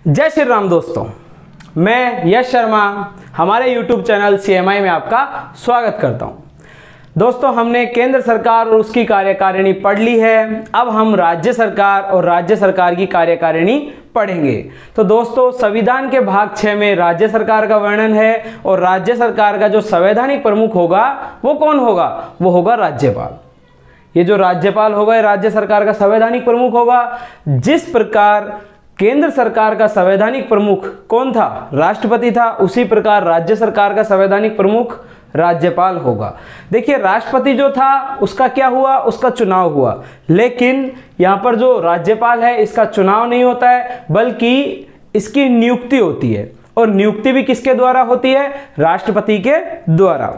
जय श्री राम दोस्तों, मैं यश शर्मा हमारे YouTube चैनल CMI में आपका स्वागत करता हूं। दोस्तों, हमने केंद्र सरकार और उसकी कार्यकारिणी पढ़ ली है। अब हम राज्य सरकार और राज्य सरकार की कार्यकारिणी पढ़ेंगे। तो दोस्तों, संविधान के भाग 6 में राज्य सरकार का वर्णन है और राज्य सरकार का जो संवैधानिक प्रमुख होगा वो कौन होगा? वो होगा राज्यपाल। ये जो राज्यपाल होगा ये राज्य सरकार का संवैधानिक प्रमुख होगा। जिस प्रकार केंद्र सरकार का संवैधानिक प्रमुख कौन था? राष्ट्रपति था। उसी प्रकार राज्य सरकार का संवैधानिक प्रमुख राज्यपाल होगा। देखिए, राष्ट्रपति जो था उसका क्या हुआ? उसका चुनाव हुआ, लेकिन यहां पर जो राज्यपाल है इसका चुनाव नहीं होता है, बल्कि इसकी नियुक्ति होती है। और नियुक्ति भी किसके द्वारा होती है? राष्ट्रपति के द्वारा।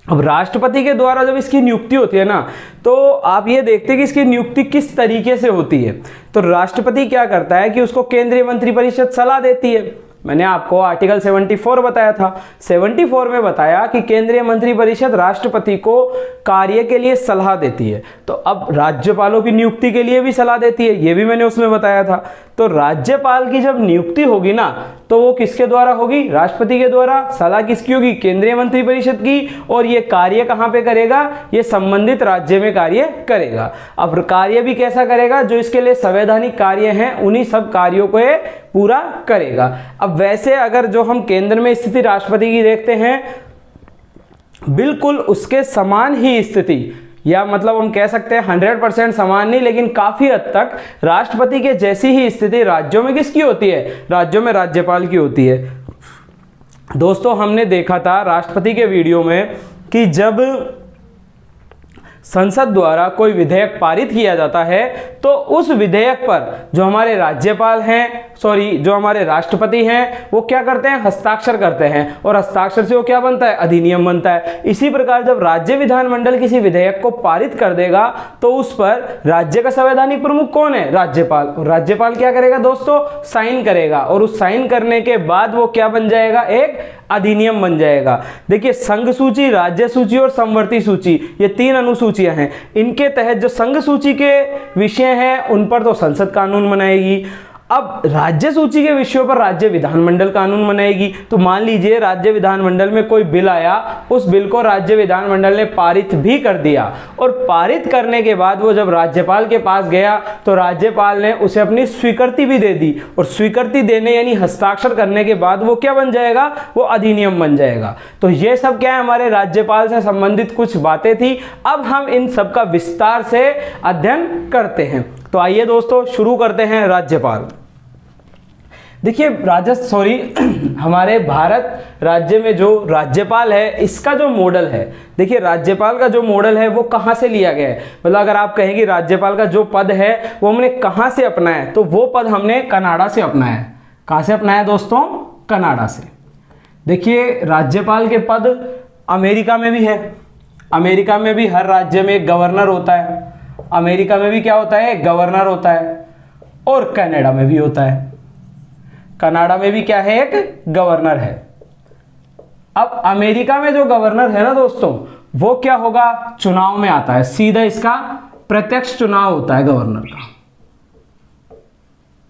अब राष्ट्रपति के द्वारा जब इसकी नियुक्ति होती है ना, तो आप ये देखते हैं कि इसकी नियुक्ति किस तरीके से होती है। तो राष्ट्रपति क्या करता है कि उसको केंद्रीय मंत्रिपरिषद सलाह देती है। मैंने आपको आर्टिकल 74 बताया था। 74 में बताया कि केंद्रीय मंत्रिपरिषद राष्ट्रपति को कार्य के लिए सलाह देती है। तो अब राज्यपालों की नियुक्ति के लिए भी सलाह देती है, ये भी मैंने उसमें बताया था। तो राज्यपाल की जब नियुक्ति होगी ना, तो वो किसके द्वारा होगी? राष्ट्रपति के द्वारा। सलाह किसकी होगी? केंद्रीय मंत्रिपरिषद की। और ये कार्य कहां पे करेगा? ये संबंधित राज्य में कार्य करेगा। अब कार्य भी कैसा करेगा? जो इसके लिए संवैधानिक कार्य हैं उन्हीं सब कार्यों को ये पूरा करेगा। अब वैसे अगर जो हम केंद्र में स्थिति राष्ट्रपति की देखते हैं, बिल्कुल उसके समान ही स्थिति, या मतलब हम कह सकते हैं 100% समान नहीं, लेकिन काफी हद तक राष्ट्रपति के जैसी ही स्थिति राज्यों में किसकी होती है? राज्यों में राज्यपाल की होती है। दोस्तों, हमने देखा था राष्ट्रपति के वीडियो में कि जब संसद द्वारा कोई विधेयक पारित किया जाता है तो उस विधेयक पर जो हमारे राज्यपाल हैं, जो हमारे राष्ट्रपति हैं, वो क्या करते हैं? हस्ताक्षर करते हैं। और हस्ताक्षर से वो क्या बनता है? अधिनियम बनता है। इसी प्रकार जब राज्य विधानमंडल किसी विधेयक को पारित कर देगा तो उस पर राज्य का संवैधानिक प्रमुख कौन है? राज्यपाल। और राज्यपाल क्या करेगा दोस्तों? साइन करेगा। और उस साइन करने के बाद वो क्या बन जाएगा? एक अधिनियम बन जाएगा। देखिए, संघ सूची, राज्य सूची और समवर्ती सूची, ये 3 अनुसूचियां हैं। इनके तहत जो संघ सूची के विषय हैं उन पर तो संसद कानून बनाएगी। अब राज्य सूची के विषयों पर राज्य विधानमंडल कानून बनाएगी। तो मान लीजिए राज्य विधानमंडल में कोई बिल आया, उस बिल को राज्य विधानमंडल ने पारित भी कर दिया, और पारित करने के बाद वो जब राज्यपाल के पास गया तो राज्यपाल ने उसे अपनी स्वीकृति भी दे दी। और स्वीकृति देने यानी हस्ताक्षर करने के बाद वो क्या बन जाएगा? वो अधिनियम बन जाएगा। तो ये सब क्या है? हमारे राज्यपाल से संबंधित कुछ बातें थी। अब हम इन सब का विस्तार से अध्ययन करते हैं। तो आइए दोस्तों, शुरू करते हैं। राज्यपाल, देखिए हमारे भारत राज्य में जो राज्यपाल है इसका जो मॉडल है, देखिए राज्यपाल का जो मॉडल है वो कहां से लिया गया है? मतलब अगर आप कहेंगे राज्यपाल का जो पद है वो हमने कहां से अपनाया है, तो वो पद हमने कनाडा से अपनाया है। कहां से अपनाया दोस्तों? कनाडा से। देखिए, राज्यपाल के पद अमेरिका में भी है। अमेरिका में भी हर राज्य में एक गवर्नर होता है। अमेरिका में भी क्या होता है? गवर्नर होता है। और कनाडा में भी होता है। कनाडा में भी क्या है? एक गवर्नर है। अब अमेरिका में जो गवर्नर है ना दोस्तों, वो क्या होगा? चुनाव में आता है। सीधा इसका प्रत्यक्ष चुनाव होता है गवर्नर का।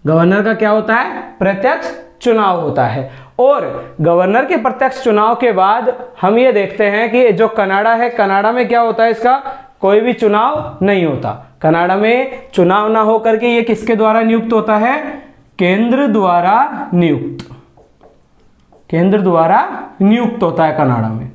गवर्नर का क्या होता है? प्रत्यक्ष चुनाव होता है। और गवर्नर के प्रत्यक्ष चुनाव के बाद हम ये देखते हैं कि जो कनाडा है, कनाडा में क्या होता है? इसका कोई भी चुनाव नहीं होता। कनाडा में चुनाव ना होकर के ये किसके द्वारा नियुक्त होता है? केंद्र द्वारा नियुक्त। केंद्र द्वारा नियुक्त होता है कनाडा में।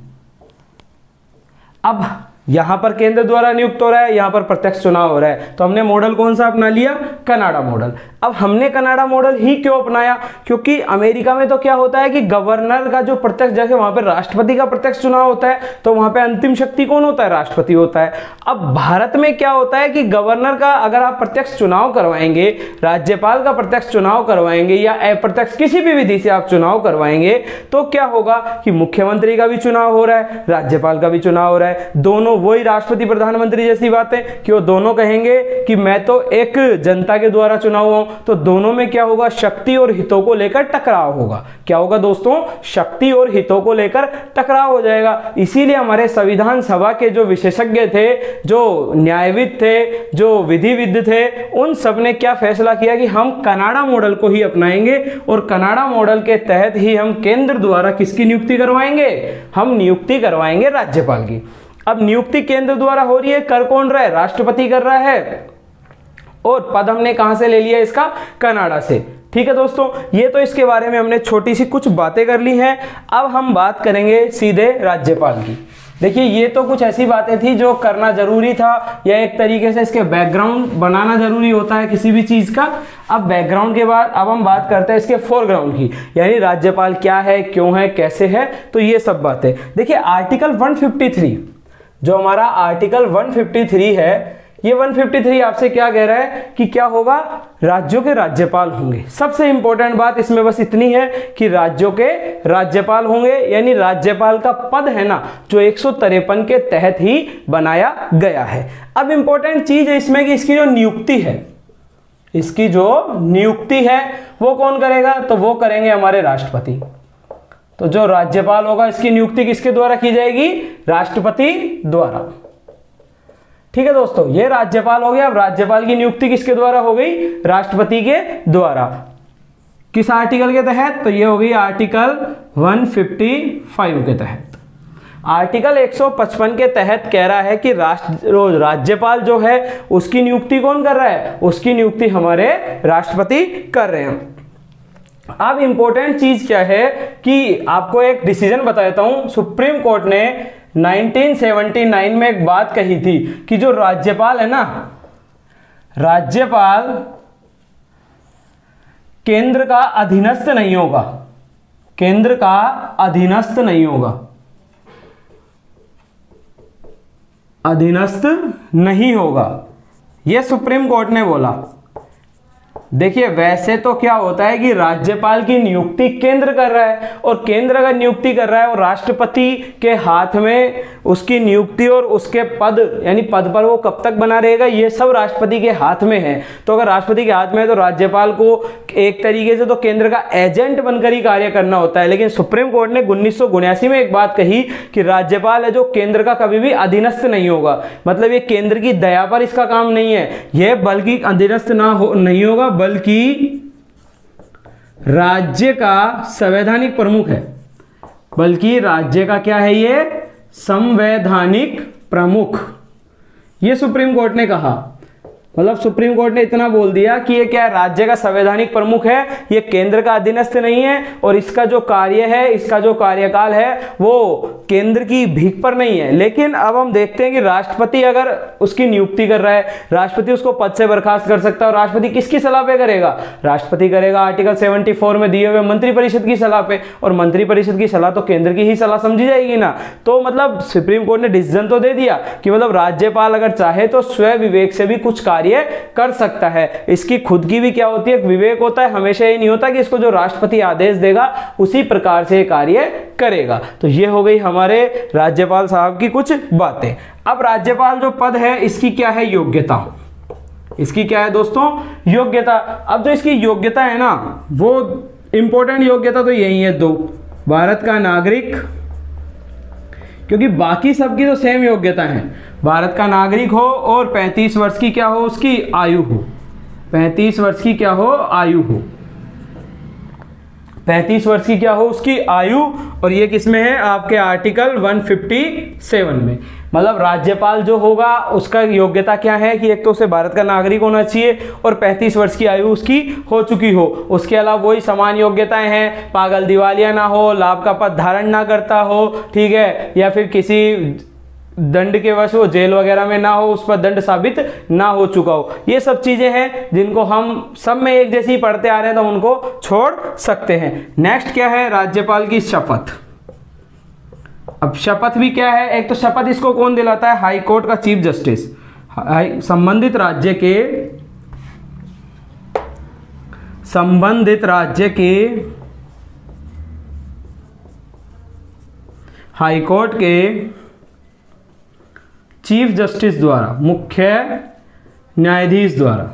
अब यहां पर केंद्र द्वारा नियुक्त हो रहा है, यहां पर प्रत्यक्ष चुनाव हो रहा है। तो हमने मॉडल कौन सा अपना लिया? Canada model. अब हमने कनाडा मॉडल ही क्यों अपनाया? क्योंकि अमेरिका में तो क्या होता है कि गवर्नर का जो प्रत्यक्ष, जैसे वहां पर राष्ट्रपति का प्रत्यक्ष चुनाव होता है, तो वहां पे अंतिम शक्ति कौन होता है? राष्ट्रपति होता है। अब भारत में क्या होता है कि गवर्नर का अगर आप प्रत्यक्ष चुनाव करवाएंगे, राज्यपाल का प्रत्यक्ष चुनाव करवाएंगे, या अप्रत्यक्ष किसी भी विधि से आप चुनाव करवाएंगे, तो क्या होगा कि मुख्यमंत्री का भी चुनाव हो रहा है, राज्यपाल का भी चुनाव हो रहा है, दोनों दोनों वही राष्ट्रपति प्रधानमंत्री जैसी बात है कि वो दोनों कहेंगे कि मैं तो एक जनता के द्वारा चुना हुआ हूं, तो दोनों में क्या होगा, शक्ति और हितों को लेकर टकराव होगा। क्या होगा दोस्तों, शक्ति और हितों को लेकर टकराव हो जाएगा। इसीलिए हमारे संविधान सभा के जो विशेषज्ञ थे, जो न्यायविद थे, जो विधिविद थे, उन सब ने क्या फैसला किया कि हम कनाडा मॉडल को ही अपनाएंगे और कनाडा मॉडल के तहत ही हम केंद्र द्वारा किसकी नियुक्ति करवाएंगे, हम नियुक्ति करवाएंगे राज्यपाल की। अब नियुक्ति केंद्र द्वारा हो रही है, कर कौन रहा है, राष्ट्रपति कर रहा है, और पद हमने कहां से ले लिया, इसका कनाडा से। ठीक है दोस्तों, ये तो इसके बारे में हमने छोटी सी कुछ बातें कर ली हैं। अब हम बात करेंगे सीधे राज्यपाल की। देखिए, ये तो कुछ ऐसी बातें थी जो करना जरूरी था, या एक तरीके से इसके बैकग्राउंड बनाना जरूरी होता है किसी भी चीज का। अब बैकग्राउंड के बाद अब हम बात करते हैं इसके फोरग्राउंड की, यानी राज्यपाल क्या है, क्यों है, कैसे है, तो ये सब बातें। देखिए, आर्टिकल 153 जो हमारा आर्टिकल 153 है, ये 153 आपसे क्या कह रहा है कि क्या होगा, राज्यों के राज्यपाल होंगे। सबसे इंपॉर्टेंट बात इसमें बस इतनी है कि राज्यों के राज्यपाल होंगे, यानी राज्यपाल का पद है ना, जो 153 के तहत ही बनाया गया है। अब इंपॉर्टेंट चीज है इसमें कि इसकी जो नियुक्ति है, इसकी जो नियुक्ति है वो कौन करेगा, तो वो करेंगे हमारे राष्ट्रपति। तो जो राज्यपाल होगा इसकी नियुक्ति किसके द्वारा की जाएगी, राष्ट्रपति द्वारा। ठीक है दोस्तों, ये राज्यपाल हो गया। अब राज्यपाल की नियुक्ति किसके द्वारा हो गई, राष्ट्रपति के द्वारा। किस आर्टिकल के तहत, तो ये हो गई आर्टिकल 155 के तहत। आर्टिकल 155 के तहत कह रहा है कि राज्यपाल जो है उसकी नियुक्ति कौन कर रहा है, उसकी नियुक्ति हमारे राष्ट्रपति कर रहे हैं। अब इंपॉर्टेंट चीज क्या है कि आपको एक डिसीजन बता देता हूं। सुप्रीम कोर्ट ने 1979 में एक बात कही थी कि जो राज्यपाल है ना, राज्यपाल केंद्र का अधीनस्थ नहीं होगा, केंद्र का अधीनस्थ नहीं होगा, अधीनस्थ नहीं होगा, यह सुप्रीम कोर्ट ने बोला। देखिए, वैसे तो क्या होता है कि राज्यपाल की नियुक्ति केंद्र कर रहा है, और केंद्र अगर नियुक्ति कर रहा है और राष्ट्रपति के हाथ में उसकी नियुक्ति और उसके पद, यानी पद पर वो कब तक बना रहेगा, ये सब राष्ट्रपति के हाथ में है। तो अगर राष्ट्रपति के हाथ में है तो राज्यपाल को एक तरीके से तो केंद्र का एजेंट बनकर ही कार्य करना होता है। लेकिन सुप्रीम कोर्ट ने 1979 में एक बात कही कि राज्यपाल है जो केंद्र का कभी भी अधीनस्थ नहीं होगा, मतलब ये केंद्र की दया पर इसका काम नहीं है, यह बल्कि अधीनस्थ नहीं होगा, बल्कि राज्य का संवैधानिक प्रमुख है, बल्कि राज्य का क्या है, ये संवैधानिक प्रमुख। ये सुप्रीम कोर्ट ने कहा, मतलब सुप्रीम कोर्ट ने इतना बोल दिया कि ये क्या है, राज्य का संवैधानिक प्रमुख है, ये केंद्र का अधीनस्थ नहीं है, और इसका जो कार्य है, इसका जो कार्यकाल है वो केंद्र की भीख पर नहीं है। लेकिन अब हम देखते हैं कि राष्ट्रपति अगर उसकी नियुक्ति कर रहा है, राष्ट्रपति उसको पद से बर्खास्त कर सकता है, और राष्ट्रपति किसकी सलाह पे करेगा, राष्ट्रपति करेगा आर्टिकल 74 में दिए हुए मंत्रिपरिषद की सलाह पे, और मंत्रिपरिषद की सलाह तो केंद्र की ही सलाह समझी जाएगी ना। तो मतलब सुप्रीम कोर्ट ने डिसीजन तो दे दिया कि मतलब राज्यपाल अगर चाहे तो स्वयं विवेक से भी कुछ कार्य कर सकता है। इसकी खुद की भी क्या होती है, विवेक होता है। हमेशा ये नहीं होता कि इसको जो राष्ट्रपति आदेश देगा उसी प्रकार से कार्य करेगा। तो ये हो गई हमारे राज्यपाल साहब की कुछ बातें। अब राज्यपाल जो पद है इसकी क्या है, योग्यता, इसकी क्या है दोस्तों, योग्यता। अब जो इसकी योग्यता है ना, वो इंपॉर्टेंट योग्यता तो यही है दो, भारत का नागरिक, क्योंकि बाकी सबकी तो सेम योग्यता है, भारत का नागरिक हो और 35 वर्ष की क्या हो, उसकी आयु हो, 35 वर्ष की क्या हो, आयु हो, 35 वर्ष की क्या हो उसकी आयु। और ये किसमें है, आपके आर्टिकल 157 में। मतलब राज्यपाल जो होगा उसका योग्यता क्या है कि एक तो उसे भारत का नागरिक होना चाहिए और 35 वर्ष की आयु उसकी हो चुकी हो। उसके अलावा वही समान योग्यताएं हैं, पागल दिवालिया ना हो, लाभ का पद धारण ना करता हो, ठीक है, या फिर किसी दंड के वश वो जेल वगैरह में ना हो, उस पर दंड साबित ना हो चुका हो। ये सब चीजें हैं जिनको हम सब में एक जैसी पढ़ते आ रहे हैं तो उनको छोड़ सकते हैं। नेक्स्ट क्या है, राज्यपाल की शपथ। अब शपथ भी क्या है, एक तो शपथ इसको कौन दिलाता है, हाई कोर्ट का चीफ जस्टिस, संबंधित राज्य के हाई कोर्ट के चीफ जस्टिस द्वारा, मुख्य न्यायाधीश द्वारा।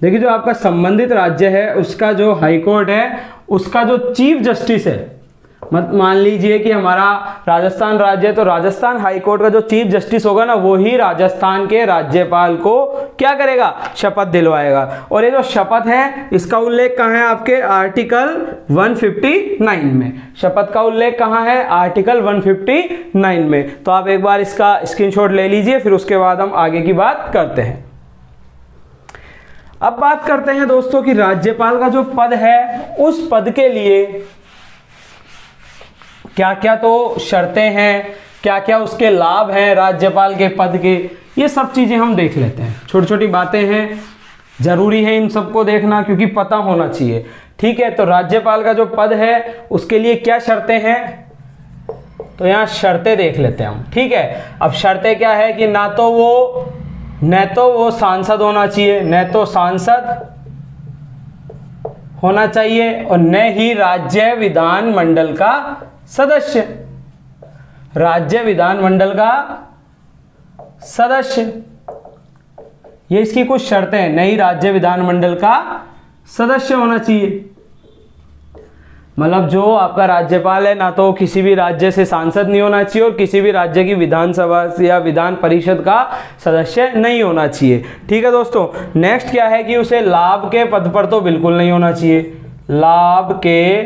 देखिए जो आपका संबंधित राज्य है उसका जो हाई कोर्ट है उसका जो चीफ जस्टिस है, मान लीजिए कि हमारा राजस्थान राज्य है तो राजस्थान हाई कोर्ट का जो चीफ जस्टिस होगा ना वो ही राजस्थान के राज्यपाल को क्या करेगा, शपथ दिलवाएगा। और ये जो शपथ है इसका उल्लेख कहाँ है आपके आर्टिकल 159 में। शपथ का उल्लेख कहाँ है, आर्टिकल 159 में। तो आप एक बार इसका स्क्रीनशॉट ले लीजिए, फिर उसके बाद हम आगे की बात करते हैं। अब बात करते हैं दोस्तों कि राज्यपाल का जो पद है उस पद के लिए क्या क्या तो शर्तें हैं, क्या क्या उसके लाभ हैं राज्यपाल के पद के, ये सब चीजें हम देख लेते हैं। छोटी छोटी बातें हैं, जरूरी है इन सबको देखना क्योंकि पता होना चाहिए। ठीक है, तो राज्यपाल का जो पद है उसके लिए क्या शर्तें हैं, तो यहाँ शर्तें देख लेते हैं हम। ठीक है, अब शर्तें क्या है कि न तो वो सांसद होना चाहिए, न तो सांसद होना चाहिए और न ही राज्य विधानमंडल का सदस्य, राज्य विधानमंडल का सदस्य, ये इसकी कुछ शर्तें हैं। नहीं राज्य विधानमंडल का सदस्य होना चाहिए, मतलब जो आपका राज्यपाल है ना तो किसी भी राज्य से सांसद नहीं होना चाहिए और किसी भी राज्य की विधानसभा या विधान परिषद का सदस्य नहीं होना चाहिए। ठीक है दोस्तों, नेक्स्ट क्या है कि उसे लाभ के पद पर तो बिल्कुल नहीं होना चाहिए, लाभ के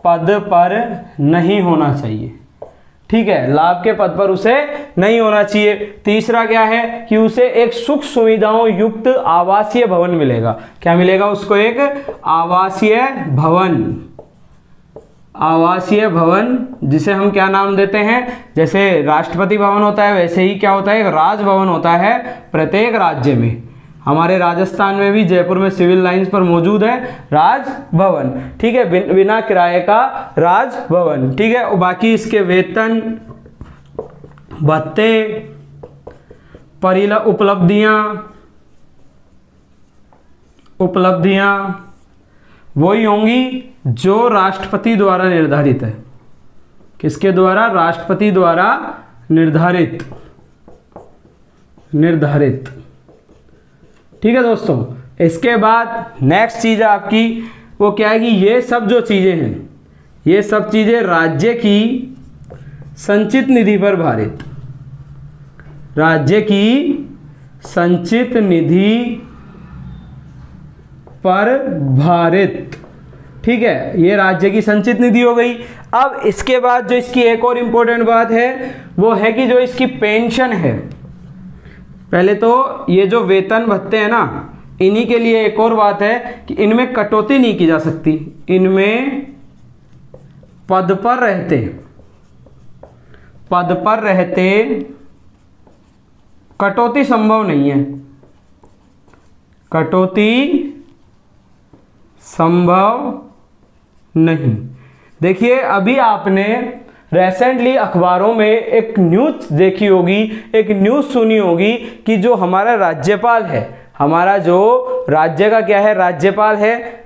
पद पर नहीं होना चाहिए। ठीक है, लाभ के पद पर उसे नहीं होना चाहिए। तीसरा क्या है कि उसे एक सुख सुविधाओं युक्त आवासीय भवन मिलेगा। क्या मिलेगा उसको, एक आवासीय भवन, आवासीय भवन जिसे हम क्या नाम देते हैं, जैसे राष्ट्रपति भवन होता है वैसे ही क्या होता है, एक राजभवन होता है प्रत्येक राज्य में। हमारे राजस्थान में भी जयपुर में सिविल लाइंस पर मौजूद है राजभवन। ठीक है, बिना किराए का राजभवन। ठीक है, और बाकी इसके वेतन भत्ते उपलब्धियां वही होंगी जो राष्ट्रपति द्वारा निर्धारित है। किसके द्वारा, राष्ट्रपति द्वारा निर्धारित। ठीक है दोस्तों, इसके बाद नेक्स्ट चीज आपकी वो क्या है कि ये सब जो चीजें हैं ये सब चीजें राज्य की संचित निधि पर भारित, राज्य की संचित निधि पर भारित। ठीक है, ये राज्य की संचित निधि हो गई। अब इसके बाद जो इसकी एक और इंपॉर्टेंट बात है वो है कि जो इसकी पेंशन है, पहले तो ये जो वेतन भत्ते हैं ना इन्हीं के लिए एक और बात है कि इनमें कटौती नहीं की जा सकती, इनमें पद पर रहते कटौती संभव नहीं है, कटौती संभव नहीं। देखिए अभी आपने रिसेंटली अखबारों में एक न्यूज़ देखी होगी, एक न्यूज़ सुनी होगी कि जो हमारा राज्यपाल है, हमारा जो राज्य का क्या है राज्यपाल है,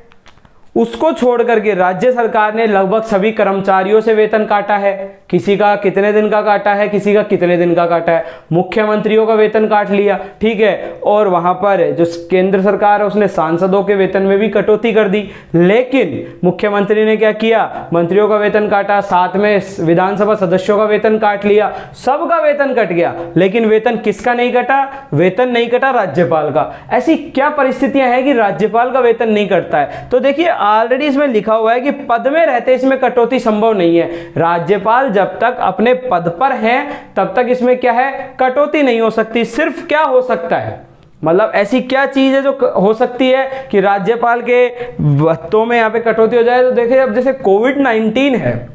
उसको छोड़ करके राज्य सरकार ने लगभग सभी कर्मचारियों से वेतन काटा है। किसी का कितने दिन का काटा है, किसी का कितने दिन का काटा है, मुख्यमंत्रियों का वेतन काट लिया। ठीक है, और वहां पर जो केंद्र सरकार है उसने सांसदों के वेतन में भी कटौती कर दी। लेकिन मुख्यमंत्री ने क्या किया, मंत्रियों का वेतन काटा, साथ में विधानसभा सदस्यों का वेतन काट लिया, सबका वेतन कट गया। लेकिन वेतन किसका नहीं कटा, वेतन नहीं कटा राज्यपाल का। ऐसी क्या परिस्थितियां हैं कि राज्यपाल का वेतन नहीं कटता है? तो देखिए ऑलरेडी इसमें लिखा हुआ है कि पद में रहते इसमें कटौती संभव नहीं है। राज्यपाल जब तक अपने पद पर है तब तक इसमें क्या है, कटौती नहीं हो सकती। सिर्फ क्या हो सकता है, मतलब ऐसी क्या चीज है जो हो सकती है कि राज्यपाल के भत्तों में यहाँ पे कटौती हो जाए? तो देखिए अब जैसे कोविड-19 है,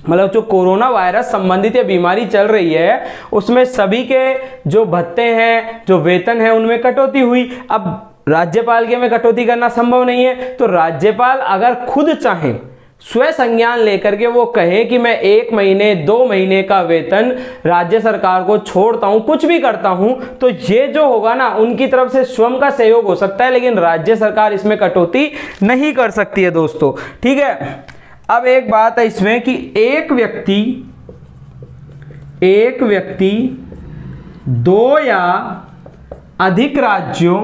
मतलब जो कोरोना वायरस संबंधित ये बीमारी चल रही है, उसमें सभी के जो भत्ते हैं, जो वेतन है, उनमें कटौती हुई। अब राज्यपाल के में कटौती करना संभव नहीं है, तो राज्यपाल अगर खुद चाहे, स्वयं संज्ञान लेकर के वो कहे कि मैं 1 महीने 2 महीने का वेतन राज्य सरकार को छोड़ता हूं, कुछ भी करता हूं, तो ये जो होगा ना उनकी तरफ से स्वयं का सहयोग हो सकता है, लेकिन राज्य सरकार इसमें कटौती नहीं कर सकती है दोस्तों। ठीक है, अब एक बात है इसमें कि एक एक व्यक्ति दो या अधिक राज्यों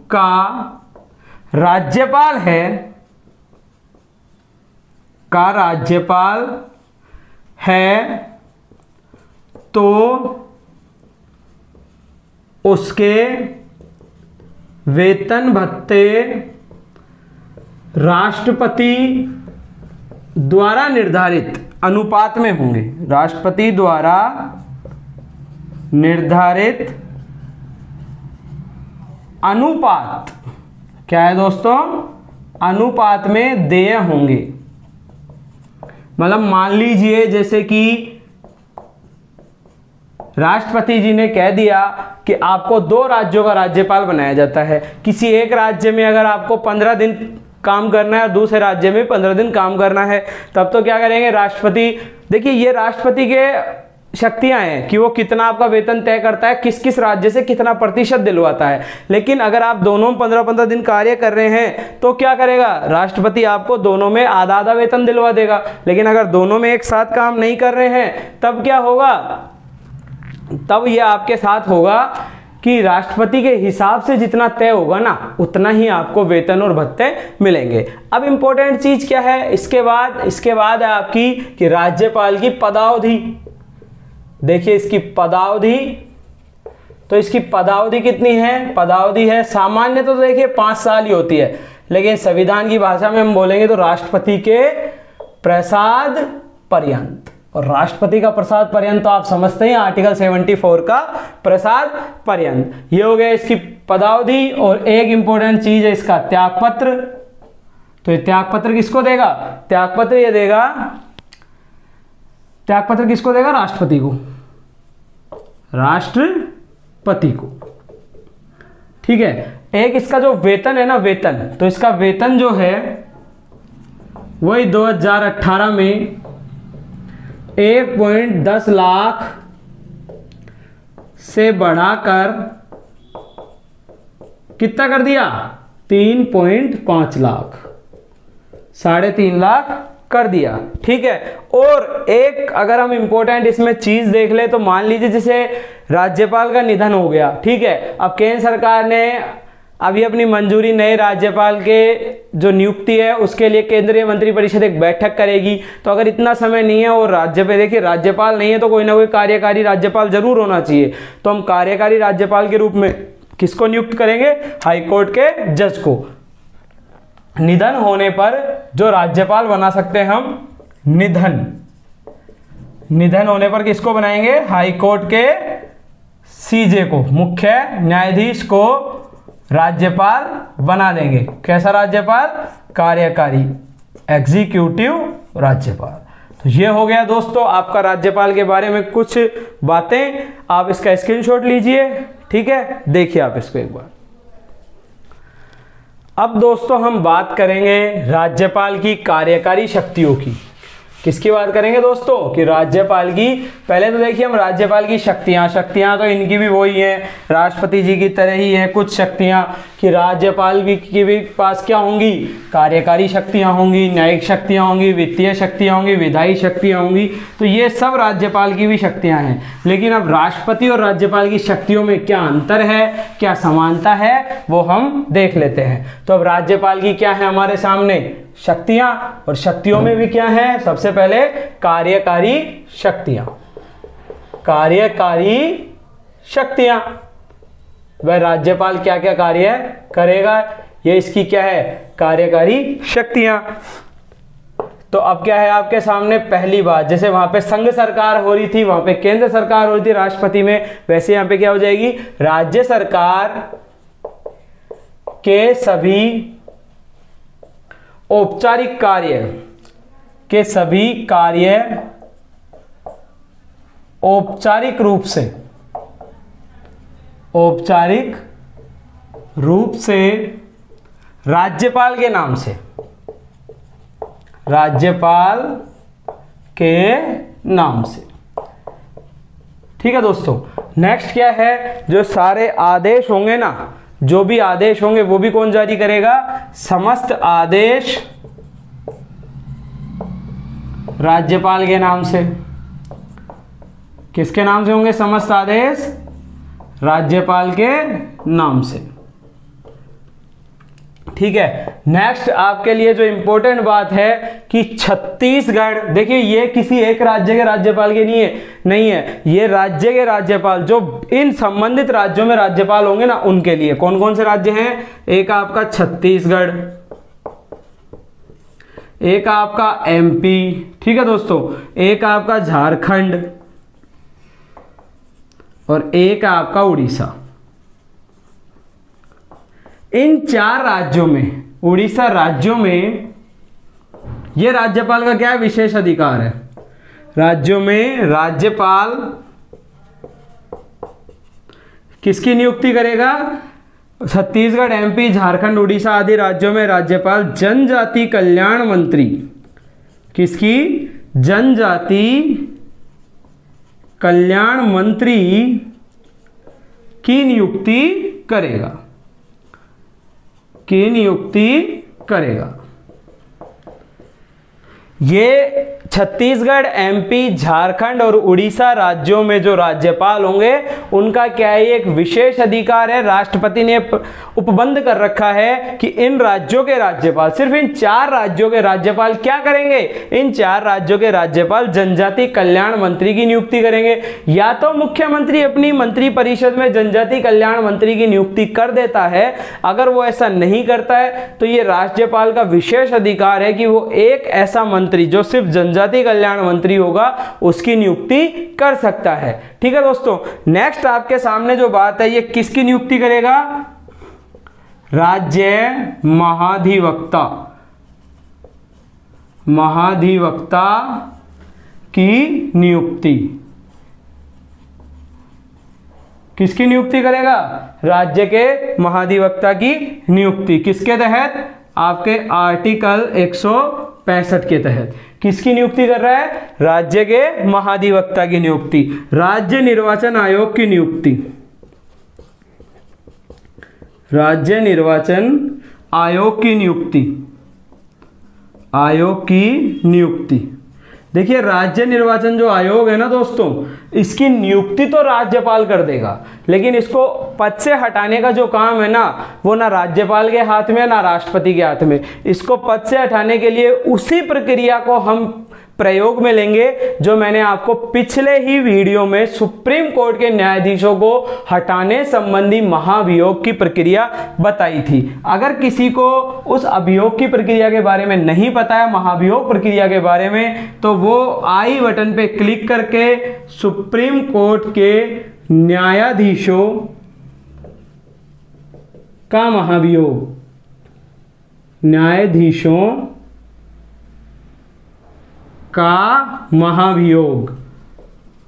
का राज्यपाल है तो उसके वेतन भत्ते राष्ट्रपति द्वारा निर्धारित अनुपात में होंगे। राष्ट्रपति द्वारा निर्धारित अनुपात, क्या है दोस्तों, अनुपात में देय होंगे। मतलब मान लीजिए जैसे कि राष्ट्रपति जी ने कह दिया कि आपको 2 राज्यों का राज्यपाल बनाया जाता है। किसी एक राज्य में अगर आपको 15 दिन काम करना है और दूसरे राज्य में 15 दिन काम करना है, तब तो क्या करेंगे, राष्ट्रपति, देखिए ये राष्ट्रपति के शक्तियां हैं कि वो कितना आपका वेतन तय करता है, किस किस राज्य से कितना प्रतिशत दिलवाता है। लेकिन अगर आप दोनों में 15-15 दिन कार्य कर रहे हैं तो क्या करेगा, राष्ट्रपति आपको दोनों में आधा आधा वेतन दिलवा देगा। लेकिन अगर दोनों में एक साथ काम नहीं कर रहे हैं तब क्या होगा, तब ये आपके साथ होगा कि राष्ट्रपति के हिसाब से जितना तय होगा ना, उतना ही आपको वेतन और भत्ते मिलेंगे। अब इंपॉर्टेंट चीज क्या है, इसके बाद है आपकी कि राज्यपाल की पदावधि। देखिए इसकी पदावधि, तो इसकी पदावधि कितनी है, पदावधि है सामान्य तो देखिए 5 साल ही होती है, लेकिन संविधान की भाषा में हम बोलेंगे तो राष्ट्रपति के प्रसाद पर्यंत। और राष्ट्रपति का प्रसाद पर्यंत तो आप समझते हैं आर्टिकल 74 का प्रसाद पर्यंत। ये हो गया इसकी पदावधि। और एक इंपॉर्टेंट चीज है इसका त्यागपत्र। तो ये त्यागपत्र किसको देगा, त्यागपत्र ये देगा, त्यागपत्र किसको देगा, राष्ट्रपति को, राष्ट्रपति को। ठीक है। एक इसका जो वेतन है ना, वेतन, तो इसका वेतन जो है वही 2018 में 1.10 लाख से बढ़ाकर कितना कर दिया, 3.5 लाख, 3.5 लाख कर दिया। ठीक है। और एक अगर हम इंपॉर्टेंट इसमें चीज देख ले तो मान लीजिए जैसे राज्यपाल का निधन हो गया, ठीक है, अब केंद्र सरकार ने अभी अपनी मंजूरी नए राज्यपाल के जो नियुक्ति है उसके लिए केंद्रीय मंत्रिपरिषद एक बैठक करेगी। तो अगर इतना समय नहीं है और राज्य पे देखिए राज्यपाल नहीं है तो कोई ना कोई कार्यकारी राज्यपाल जरूर होना चाहिए। तो हम कार्यकारी राज्यपाल के रूप में किसको नियुक्त करेंगे, हाईकोर्ट के जज को। निधन होने पर जो राज्यपाल बना सकते हैं हम, निधन होने पर किसको बनाएंगे, हाईकोर्ट के सीजे को, मुख्य न्यायाधीश को राज्यपाल बना देंगे। कैसा राज्यपाल, कार्यकारी, एग्जीक्यूटिव राज्यपाल। तो ये हो गया दोस्तों आपका राज्यपाल के बारे में कुछ बातें। आप इसका स्क्रीनशॉट लीजिए। ठीक है, देखिए आप इसको एक बार। अब दोस्तों हम बात करेंगे राज्यपाल की कार्यकारी शक्तियों की। किसकी बात करेंगे दोस्तों, कि राज्यपाल की। पहले तो देखिए हम राज्यपाल की शक्तियां तो इनकी भी वही है, राष्ट्रपति जी की तरह ही है कुछ शक्तियां, कि राज्यपाल की भी पास क्या होंगी, कार्यकारी शक्तियां होंगी, न्यायिक शक्तियां होंगी, वित्तीय शक्तियां होंगी, विधायी शक्तियां होंगी। तो ये सब राज्यपाल की भी शक्तियां हैं। लेकिन अब राष्ट्रपति और राज्यपाल की शक्तियों में क्या अंतर है, क्या समानता है, वो हम देख लेते हैं। तो अब राज्यपाल की क्या है हमारे सामने, शक्तियां, और शक्तियों में भी क्या है, सबसे पहले कार्यकारी शक्तियां। कार्यकारी शक्तियां, वह राज्यपाल क्या क्या कार्य करेगा, ये इसकी क्या है, कार्यकारी शक्तियां। तो अब क्या है आपके सामने, पहली बात, जैसे वहां पे संघ सरकार हो रही थी, वहां पे केंद्र सरकार हो रही थी राष्ट्रपति में, वैसे यहां पे क्या हो जाएगी, राज्य सरकार के सभी औपचारिक कार्य औपचारिक रूप से राज्यपाल के नाम से, राज्यपाल के नाम से। ठीक है दोस्तों। नेक्स्ट क्या है, जो सारे आदेश होंगे ना, जो भी आदेश होंगे वो भी कौन जारी करेगा, समस्त आदेश राज्यपाल के नाम से। किसके नाम से होंगे समस्त आदेश? राज्यपाल के नाम से। ठीक है। नेक्स्ट आपके लिए जो इंपॉर्टेंट बात है कि छत्तीसगढ़, देखिए ये किसी एक राज्य के राज्यपाल के नहीं है, ये राज्य के राज्यपाल जो इन संबंधित राज्यों में राज्यपाल होंगे ना, उनके लिए। कौन कौन से राज्य हैं? एक आपका छत्तीसगढ़, एक आपका एमपी, ठीक है दोस्तों, एक आपका झारखंड और एक आपका उड़ीसा। इन 4 राज्यों में, उड़ीसा राज्यों में यह राज्यपाल का क्या है? विशेष अधिकार है। राज्यों में राज्यपाल किसकी नियुक्ति करेगा? छत्तीसगढ़, एमपी, झारखंड, उड़ीसा आदि राज्यों में राज्यपाल जनजाति कल्याण मंत्री, किसकी? जनजाति कल्याण मंत्री की नियुक्ति करेगा, की नियुक्ति करेगा। ये छत्तीसगढ़, एमपी, झारखंड और उड़ीसा राज्यों में जो राज्यपाल होंगे उनका क्या है? एक विशेष अधिकार है। राष्ट्रपति ने उपबंध कर रखा है कि इन राज्यों के राज्यपाल, सिर्फ इन 4 राज्यों के राज्यपाल क्या करेंगे? इन 4 राज्यों के राज्यपाल जनजाति कल्याण मंत्री की नियुक्ति करेंगे। या तो मुख्यमंत्री अपनी मंत्री परिषद में जनजाति कल्याण मंत्री की नियुक्ति कर देता है, अगर वो ऐसा नहीं करता है तो ये राज्यपाल का विशेष अधिकार है कि वो एक ऐसा मंत्री जो सिर्फ जनजाति कल्याण मंत्री होगा उसकी नियुक्ति कर सकता है। ठीक है दोस्तों। नेक्स्ट आपके सामने जो बात है, ये किसकी नियुक्ति करेगा? राज्य महाधिवक्ता, महाधिवक्ता की नियुक्ति। किसकी नियुक्ति करेगा? राज्य के महाधिवक्ता की नियुक्ति। किसके तहत? आपके आर्टिकल 165 के तहत। किसकी नियुक्ति कर रहा है? राज्य के महाधिवक्ता की नियुक्ति। राज्य निर्वाचन आयोग की नियुक्ति, राज्य निर्वाचन आयोग की नियुक्ति, आयोग की नियुक्ति। देखिए राज्य निर्वाचन जो आयोग है ना दोस्तों, इसकी नियुक्ति तो राज्यपाल कर देगा, लेकिन इसको पद से हटाने का जो काम है ना, वो ना राज्यपाल के हाथ में ना राष्ट्रपति के हाथ में। इसको पद से हटाने के लिए उसी प्रक्रिया को हम प्रयोग में लेंगे जो मैंने आपको पिछले ही वीडियो में सुप्रीम कोर्ट के न्यायाधीशों को हटाने संबंधी महाभियोग की प्रक्रिया बताई थी। अगर किसी को उस अभियोग की प्रक्रिया के बारे में नहीं पता है, महाभियोग प्रक्रिया के बारे में, तो वो आई बटन पे क्लिक करके सुप्रीम कोर्ट के न्यायाधीशों का महाभियोग, न्यायाधीशों का महाभियोग,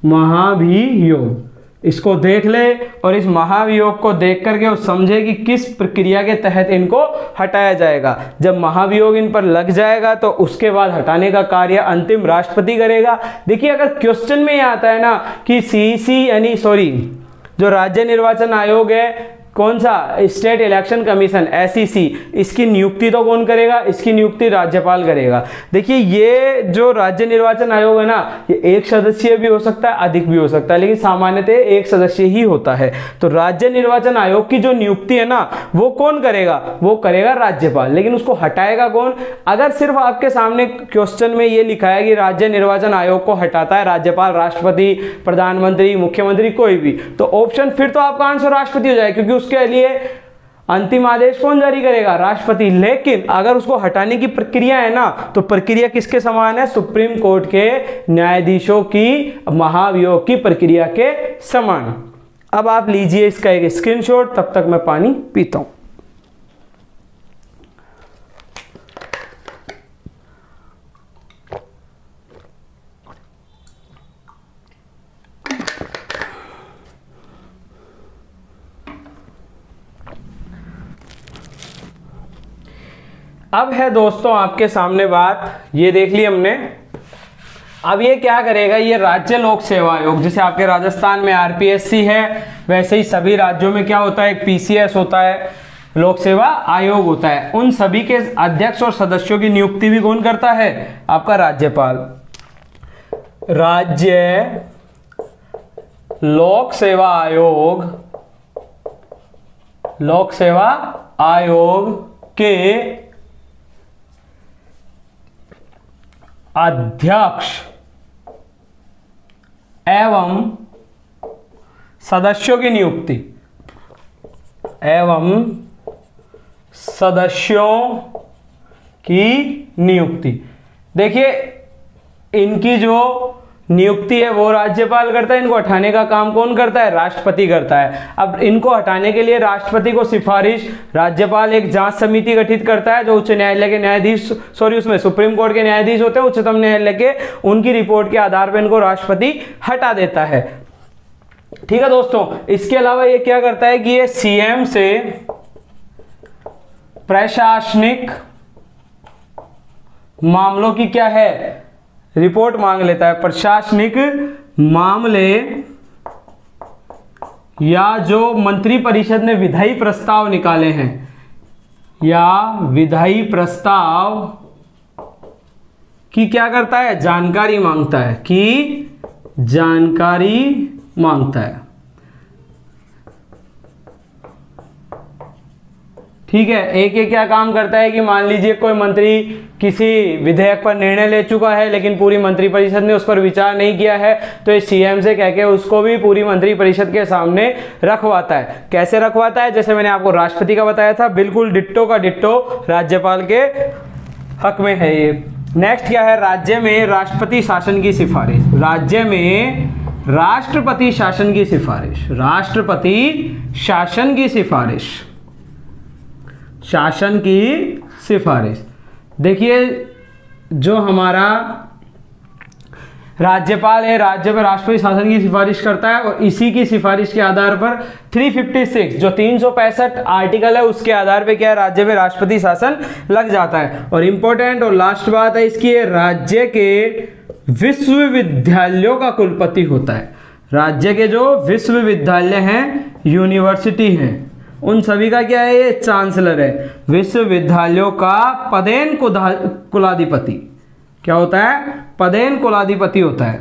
महाभियोग, इसको देख ले और इस महाभियोग को देख करके वो समझे कि किस प्रक्रिया के तहत इनको हटाया जाएगा। जब महाभियोग इन पर लग जाएगा तो उसके बाद हटाने का कार्य अंतिम राष्ट्रपति करेगा। देखिए अगर क्वेश्चन में ये आता है ना कि सीसी यानी जो राज्य निर्वाचन आयोग है, कौन सा? स्टेट इलेक्शन कमीशन, एसईसी, इसकी नियुक्ति तो कौन करेगा? इसकी नियुक्ति राज्यपाल करेगा। देखिए ये जो राज्य निर्वाचन आयोग है ना, ये एक सदस्यीय भी हो सकता है, अधिक भी हो सकता है, लेकिन सामान्यतः एक सदस्य ही होता है। तो राज्य निर्वाचन आयोग की जो नियुक्ति है ना, वो कौन करेगा? वो करेगा राज्यपाल। लेकिन उसको हटाएगा कौन? अगर सिर्फ आपके सामने क्वेश्चन में ये लिखा है कि राज्य निर्वाचन आयोग को हटाता है राज्यपाल, राष्ट्रपति, प्रधानमंत्री, मुख्यमंत्री, कोई भी, तो ऑप्शन फिर तो आपका आंसर राष्ट्रपति हो जाए, क्योंकि उसके लिए अंतिम आदेश कौन जारी करेगा? राष्ट्रपति। लेकिन अगर उसको हटाने की प्रक्रिया है ना, तो प्रक्रिया किसके समान है? सुप्रीम कोर्ट के न्यायाधीशों की महाभियोग की प्रक्रिया के समान। अब आप लीजिए इसका एक स्क्रीनशॉट, तब तक मैं पानी पीता हूं। अब है दोस्तों आपके सामने बात, ये देख ली हमने। अब ये क्या करेगा? ये राज्य लोक सेवा आयोग, जैसे आपके राजस्थान में आरपीएससी है, वैसे ही सभी राज्यों में क्या होता है? एक पीसीएस होता है, लोक सेवा आयोग होता है। उन सभी के अध्यक्ष और सदस्यों की नियुक्ति भी कौन करता है? आपका राज्यपाल। राज्य लोक सेवा आयोग, लोक सेवा आयोग के अध्यक्ष एवं सदस्यों की नियुक्ति, एवं सदस्यों की नियुक्ति। देखिए इनकी जो नियुक्ति है वो राज्यपाल करता है, इनको हटाने का काम कौन करता है? राष्ट्रपति करता है। अब इनको हटाने के लिए राष्ट्रपति को सिफारिश राज्यपाल एक जांच समिति गठित करता है, जो उच्च न्यायालय के न्यायाधीश, उसमें सुप्रीम कोर्ट के न्यायाधीश होते हैं, उच्चतम न्यायालय के, उनकी रिपोर्ट के आधार पर इनको राष्ट्रपति हटा देता है। ठीक है दोस्तों, इसके अलावा ये क्या करता है कि ये सीएम से प्रशासनिक मामलों की क्या है? रिपोर्ट मांग लेता है। प्रशासनिक मामले या जो मंत्रिपरिषद ने विधायी प्रस्ताव निकाले हैं, या विधायी प्रस्ताव की क्या करता है? जानकारी मांगता है, कि जानकारी मांगता है। ठीक है, एक एक क्या काम करता है कि मान लीजिए कोई मंत्री किसी विधेयक पर निर्णय ले चुका है लेकिन पूरी मंत्रिपरिषद ने उस पर विचार नहीं किया है, तो ये सीएम से कह के उसको भी पूरी मंत्रिपरिषद के सामने रखवाता है। कैसे रखवाता है? जैसे मैंने आपको राष्ट्रपति का बताया था, बिल्कुल डिट्टो का डिट्टो राज्यपाल के हक में है ये। नेक्स्ट क्या है? राज्य में राष्ट्रपति शासन की सिफारिश। राज्य में राष्ट्रपति शासन की सिफारिश, राष्ट्रपति शासन की सिफारिश, शासन की सिफारिश। देखिए जो हमारा राज्यपाल है, राज्य में राष्ट्रपति शासन की सिफारिश करता है, और इसी की सिफारिश के आधार पर 356 जो 365 आर्टिकल है उसके आधार पे क्या है? राज्य में राष्ट्रपति शासन लग जाता है। और इंपॉर्टेंट और लास्ट बात है इसकी, राज्य के विश्वविद्यालयों का कुलपति होता है। राज्य के जो विश्वविद्यालय हैं, यूनिवर्सिटी हैं, उन सभी का क्या है? ये चांसलर है। विश्वविद्यालयों का पदेन कुलाधिपति क्या होता है? पदेन कुलाधिपति होता है।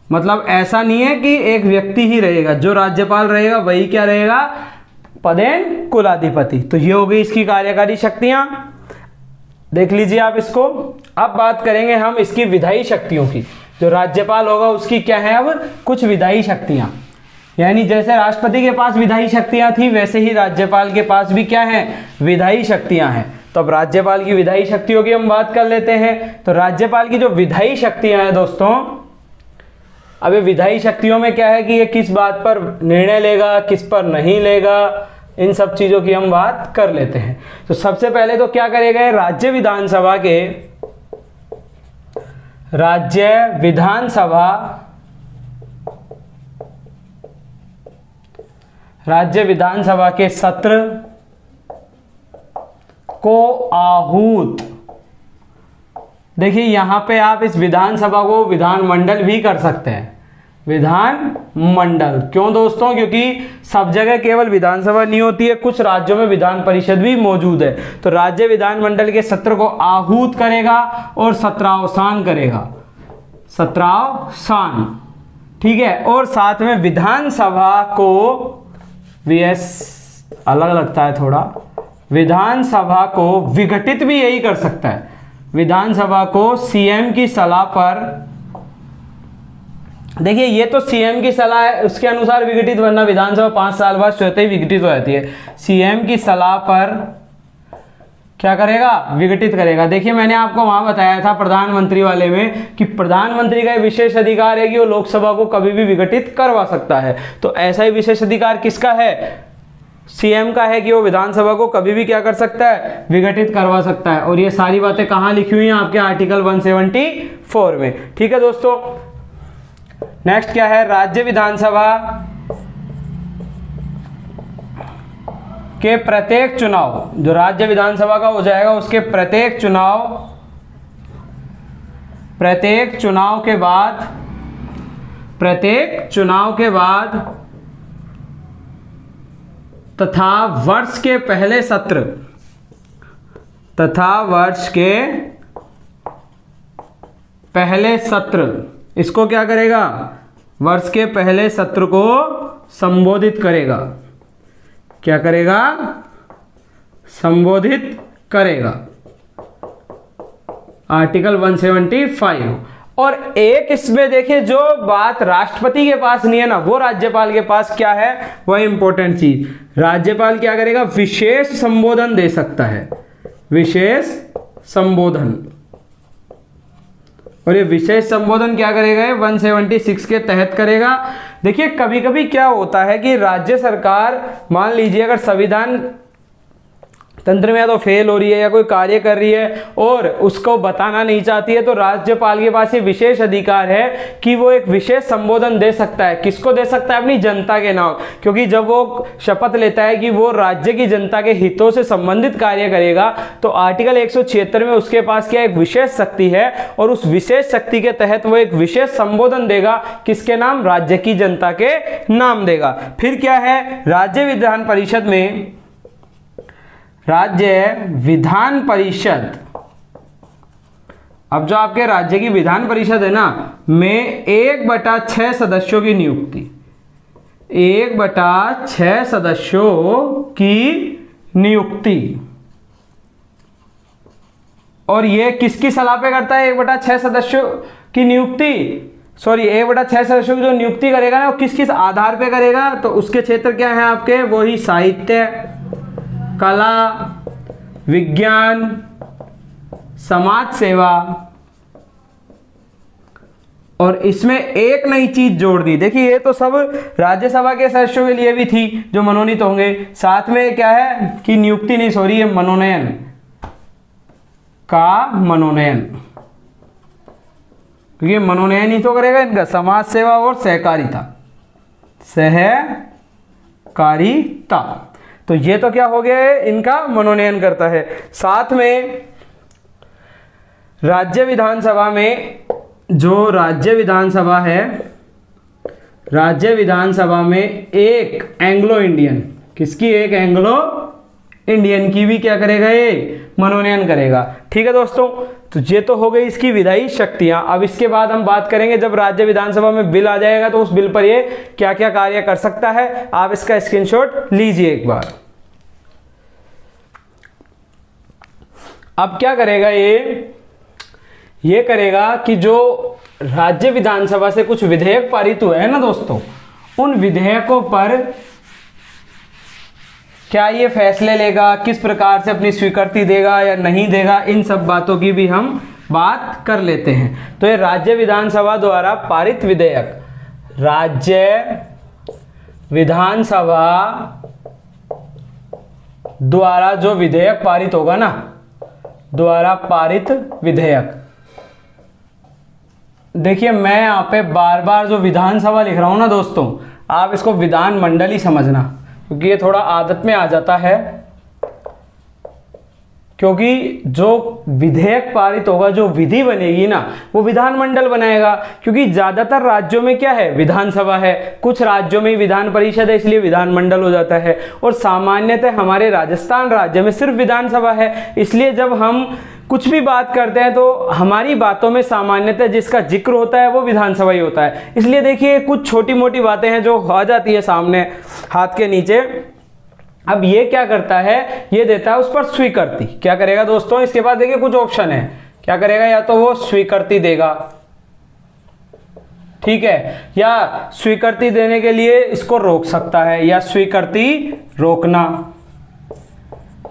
मतलब ऐसा नहीं है कि एक व्यक्ति ही रहेगा, जो राज्यपाल रहेगा वही क्या रहेगा? पदेन कुलाधिपति। तो ये हो गई इसकी कार्यकारी शक्तियां, देख लीजिए आप इसको। अब बात करेंगे हम इसकी विधायी शक्तियों की। जो राज्यपाल होगा उसकी क्या है? अब कुछ विधायी शक्तियां, यानी जैसे राष्ट्रपति के पास विधायी शक्तियां थी वैसे ही राज्यपाल के पास भी क्या है? विधायी शक्तियां हैं। तो अब राज्यपाल की विधायी शक्तियों की हम बात कर लेते हैं। तो राज्यपाल की जो विधायी शक्तियां हैं दोस्तों, अब ये विधायी शक्तियों में क्या है कि ये किस बात पर निर्णय लेगा, किस पर नहीं लेगा, इन सब चीजों की हम बात कर लेते हैं। तो सबसे पहले तो क्या करेगा? राज्य विधानसभा के सत्र को आहूत। देखिए यहां पे आप इस विधानसभा को विधानमंडल भी कर सकते हैं। विधानमंडल क्यों दोस्तों? क्योंकि सब जगह केवल विधानसभा नहीं होती है, कुछ राज्यों में विधान परिषद भी मौजूद है। तो राज्य विधानमंडल के सत्र को आहूत करेगा और सत्रावसान करेगा, सत्रावसान। ठीक है, और साथ में विधानसभा को अलग लगता है थोड़ा, विधानसभा को विघटित भी यही कर सकता है। विधानसभा को सीएम की सलाह पर, देखिए ये तो सीएम की सलाह है उसके अनुसार विघटित, वरना विधानसभा 5 साल बाद स्वतः ही विघटित हो जाती है। सीएम की सलाह पर क्या करेगा? विघटित करेगा। देखिए मैंने आपको वहां बताया था प्रधानमंत्री वाले में कि प्रधानमंत्री का विशेष अधिकार है कि वो लोकसभा को कभी भी विघटित करवा सकता है। तो ऐसा ही विशेष अधिकार किसका है? सीएम का है कि वो विधानसभा को कभी भी क्या कर सकता है? विघटित करवा सकता है। और ये सारी बातें कहां लिखी हुई हैं? आपके आर्टिकल 174 में। ठीक है दोस्तों, नेक्स्ट क्या है? राज्य विधानसभा के प्रत्येक चुनाव, जो राज्य विधानसभा का हो जाएगा उसके प्रत्येक चुनाव के बाद तथा वर्ष के पहले सत्र इसको क्या करेगा, वर्ष के पहले सत्र को संबोधित करेगा। क्या करेगा, संबोधित करेगा, आर्टिकल 175। और एक इसमें देखिए जो बात राष्ट्रपति के पास नहीं है ना, वो राज्यपाल के पास क्या है, वह इंपॉर्टेंट चीज। राज्यपाल क्या करेगा, विशेष संबोधन दे सकता है, विशेष संबोधन। और ये विशेष संबोधन क्या करेगा, 176 के तहत करेगा। देखिए कभी कभी क्या होता है कि राज्य सरकार, मान लीजिए अगर संविधान तंत्र में या तो फेल हो रही है या कोई कार्य कर रही है और उसको बताना नहीं चाहती है, तो राज्यपाल के पास ये विशेष अधिकार है कि वो एक विशेष संबोधन दे सकता है। किसको दे सकता है, अपनी जनता के नाम। क्योंकि जब वो शपथ लेता है कि वो राज्य की जनता के हितों से संबंधित कार्य करेगा, तो आर्टिकल 176 में उसके पास क्या एक विशेष शक्ति है, और उस विशेष शक्ति के तहत वो एक विशेष संबोधन देगा। किसके नाम, राज्य की जनता के नाम देगा। फिर क्या है, राज्य विधान परिषद में, राज्य विधान परिषद, अब जो आपके राज्य की विधान परिषद है ना, में 1/6 सदस्यों की नियुक्ति, 1/6 सदस्यों की नियुक्ति। और ये किसकी सलाह पे करता है 1/6 सदस्यों की नियुक्ति, सॉरी 1/6 सदस्यों की जो नियुक्ति करेगा ना, वो किस किस आधार पे करेगा, तो उसके क्षेत्र क्या है आपके, वही साहित्य, कला, विज्ञान, समाज सेवा। और इसमें एक नई चीज जोड़ दी। देखिए ये तो सब राज्यसभा के सदस्यों के लिए भी थी जो मनोनीत होंगे, साथ में क्या है कि नियुक्ति नहीं, सॉरी ये मनोनयन का मनोनयन, क्योंकि मनोनयन ही तो करेगा इनका, समाज सेवा और सहकारिता, सहकारिता। तो ये तो क्या हो गया है, इनका मनोनयन करता है। साथ में राज्य विधानसभा में, जो राज्य विधानसभा है, राज्य विधानसभा में एक एंग्लो इंडियन, किसकी, एक एंग्लो इंडियन की भी क्या करेगा, ये मनोनयन करेगा। ठीक है दोस्तों, तो ये तो हो गई इसकी विधायी शक्तियां। अब इसके बाद हम बात करेंगे जब राज्य विधानसभा में बिल आ जाएगा तो उस बिल पर ये क्या क्या कार्य कर सकता है। आप इसका स्क्रीनशॉट लीजिए एक बार। अब क्या करेगा ये करेगा कि जो राज्य विधानसभा से कुछ विधेयक पारित हुए हैं ना दोस्तों, उन विधेयकों पर क्या ये फैसले लेगा, किस प्रकार से अपनी स्वीकृति देगा या नहीं देगा, इन सब बातों की भी हम बात कर लेते हैं। तो ये राज्य विधानसभा द्वारा पारित विधेयक, राज्य विधानसभा द्वारा जो विधेयक पारित होगा ना, द्वारा पारित विधेयक, देखिए मैं यहां पे बार बार जो विधानसभा लिख रहा हूं ना दोस्तों, आप इसको विधान मंडल ही समझना, क्योंकि ये थोड़ा आदत में आ जाता है। क्योंकि जो विधेयक पारित होगा, जो विधि बनेगी ना, वो विधानमंडल बनाएगा। क्योंकि ज्यादातर राज्यों में क्या है, विधानसभा है, कुछ राज्यों में विधान परिषद है, इसलिए विधानमंडल हो जाता है। और सामान्यतः हमारे राजस्थान राज्य में सिर्फ विधानसभा है, इसलिए जब हम कुछ भी बात करते हैं तो हमारी बातों में सामान्यतः जिसका जिक्र होता है वो विधानसभा ही होता है। इसलिए देखिए कुछ छोटी मोटी बातें हैं जो आ जाती है सामने हाथ के नीचे। अब ये क्या करता है, ये देता है उस पर स्वीकृति। क्या करेगा दोस्तों, इसके बाद देखिए कुछ ऑप्शन है, क्या करेगा, या तो वो स्वीकृति देगा, ठीक है, या स्वीकृति देने के लिए इसको रोक सकता है, या स्वीकृति रोकना,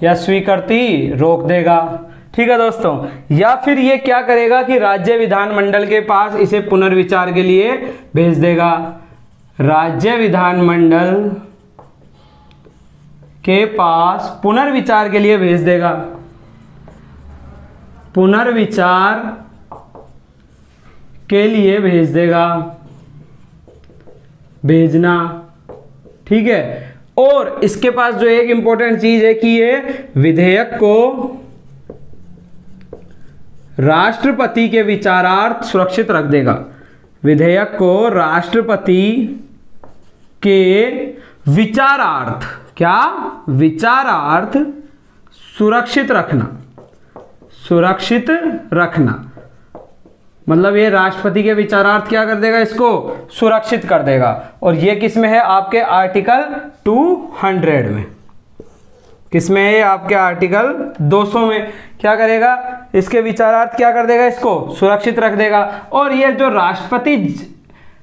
या स्वीकृति रोक देगा। ठीक है दोस्तों, या फिर ये क्या करेगा कि राज्य विधानमंडल के पास इसे पुनर्विचार के लिए भेज देगा। राज्य विधानमंडल के पास पुनर्विचार के लिए भेज देगा, पुनर्विचार के लिए भेज देगा, भेजना, ठीक है। और इसके पास जो एक इंपॉर्टेंट चीज है कि ये विधेयक को राष्ट्रपति के विचारार्थ सुरक्षित रख देगा, विधेयक को राष्ट्रपति के विचारार्थ, क्या, विचारार्थ सुरक्षित रखना, सुरक्षित रखना। मतलब ये राष्ट्रपति के विचारार्थ क्या कर देगा, इसको सुरक्षित कर देगा। और ये किस में है, आपके आर्टिकल 200 में। किस में है, आपके आर्टिकल 200 में क्या करेगा, इसके विचारार्थ क्या कर देगा, इसको सुरक्षित रख देगा। और ये जो राष्ट्रपति,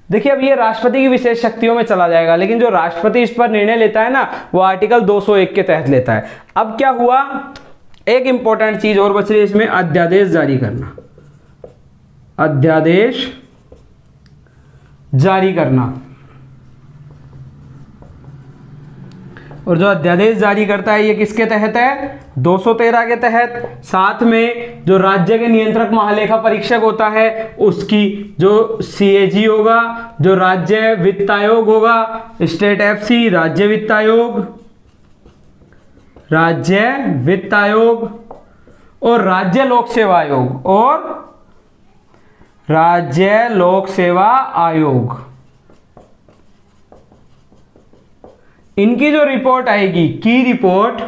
देखिए अब ये राष्ट्रपति की विशेष शक्तियों में चला जाएगा, लेकिन जो राष्ट्रपति इस पर निर्णय लेता है ना, वो आर्टिकल 201 के तहत लेता है। अब क्या हुआ, एक इंपॉर्टेंट चीज और बच रही है इसमें, अध्यादेश जारी करना। अध्यादेश जारी करना। और जो अध्यादेश जारी करता है ये किसके तहत है, 213 के तहत। साथ में जो राज्य के नियंत्रक महालेखा परीक्षक होता है उसकी जो सीएजी होगा, जो राज्य वित्त आयोग होगा, स्टेट एफसी, राज्य वित्त आयोग, राज्य वित्त आयोग, और राज्य लोक सेवा आयोग, और राज्य लोक सेवा आयोग, इनकी जो रिपोर्ट आएगी, की रिपोर्ट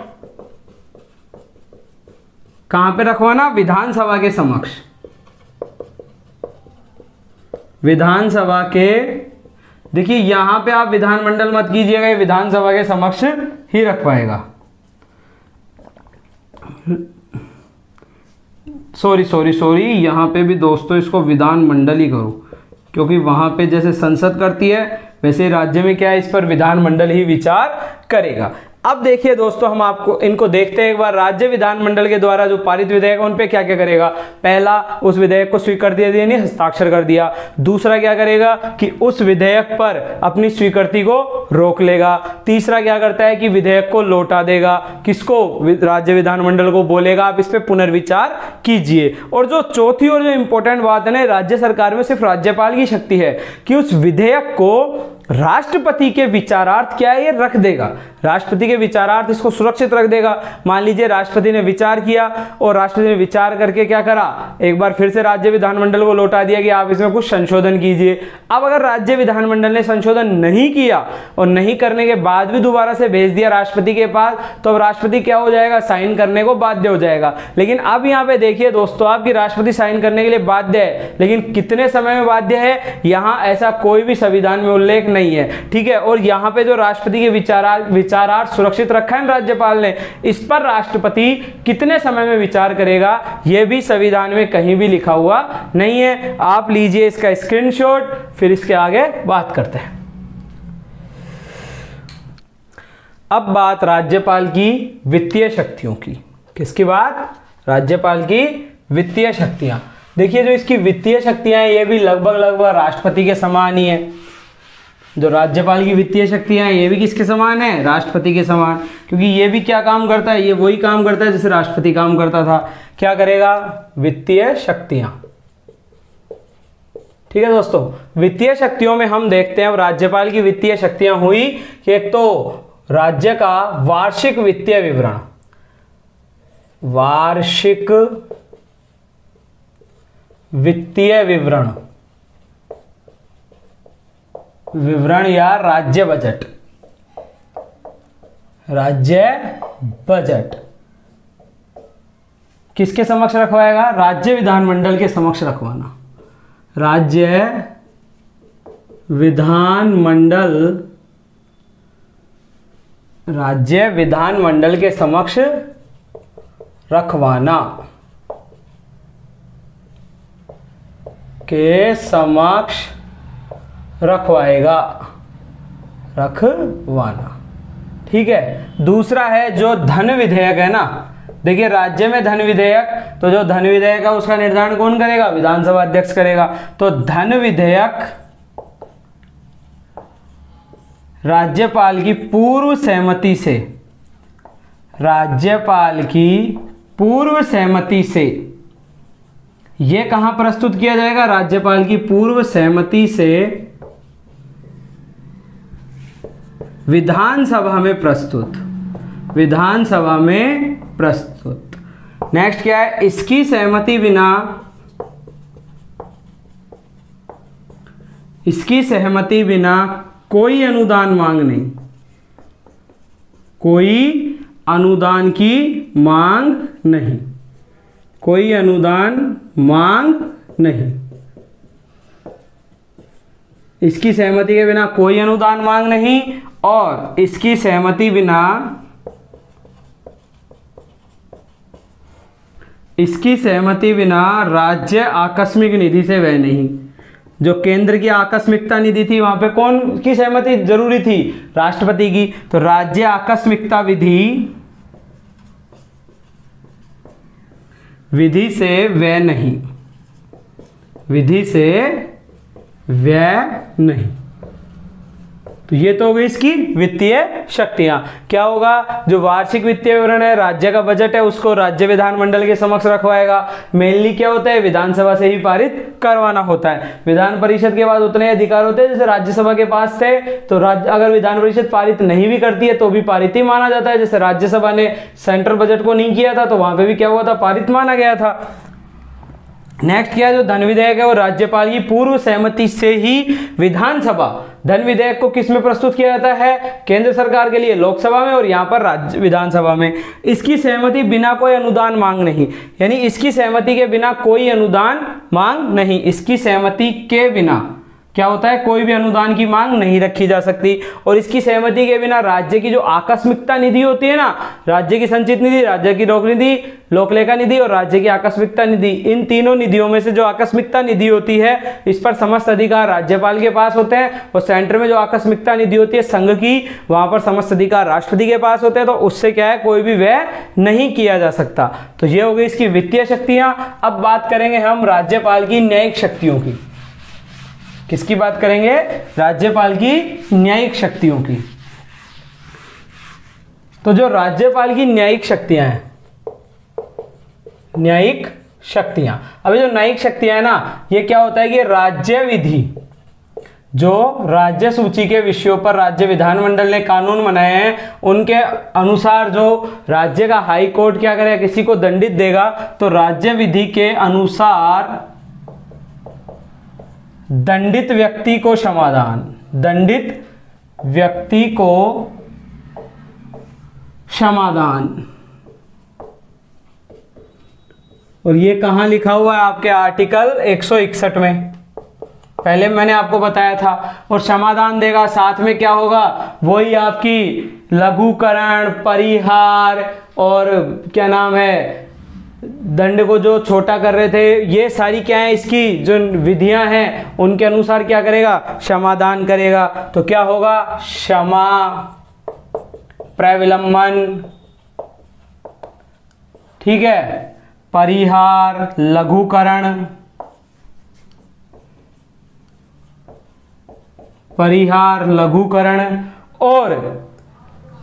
कहां पे रखवाना, विधानसभा के समक्ष। विधानसभा के, देखिए यहां पे आप विधानमंडल मत कीजिएगा, ये विधानसभा के समक्ष ही रख पाएगा। सॉरी यहां पे भी दोस्तों इसको विधानमंडल ही करो, क्योंकि वहां पे जैसे संसद करती है वैसे राज्य में क्या है, इस पर विधानमंडल ही विचार करेगा। अब देखिए दोस्तों, हम आपको इनको देखते हैं एक बार। राज्य विधानमंडल के द्वारा जो पारित विधेयक है उन पे क्या क्या करेगा, पहला उस विधेयक को स्वीकृति दे दी, हस्ताक्षर कर दिया। दूसरा क्या करेगा कि उस विधेयक पर अपनी स्वीकृति को रोक लेगा। तीसरा क्या करता है कि विधेयक को लौटा देगा, किसको, राज्य विधानमंडल को, बोलेगा आप इस पे पुनर्विचार कीजिए। और जो चौथी और जो इंपॉर्टेंट बात है ना, राज्य सरकार में सिर्फ राज्यपाल की शक्ति है कि उस विधेयक को राष्ट्रपति के विचारार्थ क्या है, ये रख देगा। राष्ट्रपति के विचारार्थ इसको सुरक्षित रख देगा। मान लीजिए राष्ट्रपति ने विचार किया और राष्ट्रपति ने विचार करके क्या करा, एक बार फिर से राज्य विधानमंडल को लौटा दिया कि आप इसमें कुछ संशोधन कीजिए। अब अगर राज्य विधानमंडल ने संशोधन नहीं किया और नहीं करने के बाद भी दोबारा से भेज दिया राष्ट्रपति के पास, तो अब राष्ट्रपति क्या हो जाएगा, साइन करने को बाध्य हो जाएगा। लेकिन अब यहाँ पे देखिए दोस्तों, आपकी राष्ट्रपति साइन करने के लिए बाध्य है, लेकिन कितने समय में बाध्य है, यहाँ ऐसा कोई भी संविधान में उल्लेख नहीं है, ठीक है। और यहाँ पे जो राष्ट्रपति के विचारार्थ सुरक्षित रखा है राज्यपाल ने, इस पर राष्ट्रपति कितने समय में विचार करेगा, यह भी संविधान में कहीं भी लिखा हुआ नहीं है। आप लीजिए इसका स्क्रीनशॉट, फिर इसके आगे बात करते हैं। अब बात राज्यपाल की वित्तीय शक्तियों की। किसकी बात, राज्यपाल की वित्तीय शक्तियां। देखिए जो इसकी वित्तीय शक्तियां हैं ये भी लगभग राष्ट्रपति के समान ही है। जो राज्यपाल की वित्तीय शक्तियां हैं ये भी किसके समान है, राष्ट्रपति के समान, क्योंकि ये भी क्या काम करता है, ये वही काम करता है जैसे राष्ट्रपति काम करता था। क्या करेगा, वित्तीय शक्तियां, ठीक है दोस्तों। वित्तीय शक्तियों में हम देखते हैं अब राज्यपाल की वित्तीय शक्तियां हुई कि एक तो राज्य का वार्षिक वित्तीय विवरण, वार्षिक वित्तीय विवरण या राज्य बजट, राज्य बजट किसके समक्ष रखवाएगा, राज्य विधानमंडल के समक्ष रखवाना। राज्य विधानमंडल के समक्ष रखवाना, के समक्ष रखवाना, ठीक है। दूसरा है जो धन विधेयक है ना, देखिए राज्य में धन विधेयक, तो जो धन विधेयक है उसका निर्धारण कौन करेगा, विधानसभा अध्यक्ष करेगा। तो धन विधेयक राज्यपाल की पूर्व सहमति से, राज्यपाल की पूर्व सहमति से ये कहां प्रस्तुत किया जाएगा, राज्यपाल की पूर्व सहमति से विधानसभा में प्रस्तुत, विधानसभा में प्रस्तुत। नेक्स्ट क्या है, इसकी सहमति बिना, इसकी सहमति बिना कोई अनुदान मांग नहीं, कोई अनुदान की मांग नहीं, कोई अनुदान मांग नहीं, इसकी सहमति के बिना कोई अनुदान मांग नहीं, और इसकी सहमति बिना राज्य आकस्मिक निधि से व्यय नहीं। जो केंद्र की आकस्मिकता निधि थी वहां पे कौन की सहमति जरूरी थी? राष्ट्रपति की। तो राज्य आकस्मिकता विधि से व्यय नहीं, विधि से व्यय नहीं। तो ये तो हो गई इसकी वित्तीय शक्तियां। क्या होगा? जो वार्षिक वित्तीय विवरण है, राज्य का बजट है, उसको राज्य विधानमंडल के समक्ष रखवाएगा। मेनली क्या होता है? विधानसभा से ही पारित करवाना होता है। विधान परिषद के बाद उतने अधिकार होते हैं जैसे राज्यसभा के पास थे। तो अगर विधान परिषद पारित नहीं भी करती है तो भी पारित ही माना जाता है। जैसे राज्यसभा ने सेंट्रल बजट को नहीं किया था तो वहां पर भी क्या हुआ था? पारित माना गया था। नेक्स्ट क्या है? जो धन विधेयक है वो राज्यपाल की पूर्व सहमति से ही विधानसभा धन विधेयक को किस में प्रस्तुत किया जाता है? केंद्र सरकार के लिए लोकसभा में, और यहाँ पर राज्य विधानसभा में। इसकी सहमति बिना कोई अनुदान मांग नहीं, यानी इसकी सहमति के बिना कोई अनुदान मांग नहीं। इसकी सहमति के बिना क्या होता है? कोई भी अनुदान की मांग नहीं रखी जा सकती। और इसकी सहमति के बिना राज्य की जो आकस्मिकता निधि होती है ना, राज्य की संचित निधि, राज्य की लोक निधि, लोकलेखा निधि और राज्य की आकस्मिकता निधि, इन तीनों निधियों में से जो आकस्मिकता निधि होती है इस पर समस्त अधिकार राज्यपाल के पास होते हैं। और सेंटर में जो आकस्मिकता निधि होती है संघ की, वहां पर समस्त अधिकार राष्ट्रपति के पास होते हैं। तो उससे क्या है? कोई भी व्यय नहीं किया जा सकता। तो ये हो गई इसकी वित्तीय शक्तियां। अब बात करेंगे हम राज्यपाल की न्यायिक शक्तियों की। किसकी बात करेंगे? राज्यपाल की न्यायिक शक्तियों की। तो जो राज्यपाल की न्यायिक शक्तियां हैं, न्यायिक शक्तियां, अभी जो न्यायिक शक्तियां है ना, ये क्या होता है कि राज्य विधि, जो राज्य सूची के विषयों पर राज्य विधानमंडल ने कानून बनाए हैं, उनके अनुसार जो राज्य का हाई कोर्ट क्या करेगा? किसी को दंडित देगा, तो राज्य विधि के अनुसार दंडित व्यक्ति को क्षमादान, दंडित व्यक्ति को क्षमादान। और ये कहां लिखा हुआ है? आपके आर्टिकल 161 में। पहले मैंने आपको बताया था। और क्षमादान देगा, साथ में क्या होगा? वही आपकी लघुकरण, परिहार और क्या नाम है, दंड को जो छोटा कर रहे थे, ये सारी क्या है? इसकी जो विधियां हैं उनके अनुसार क्या करेगा? क्षमादान करेगा। तो क्या होगा? क्षमा, प्रविलंबन, ठीक है, परिहार, लघुकरण, परिहार, लघुकरण, और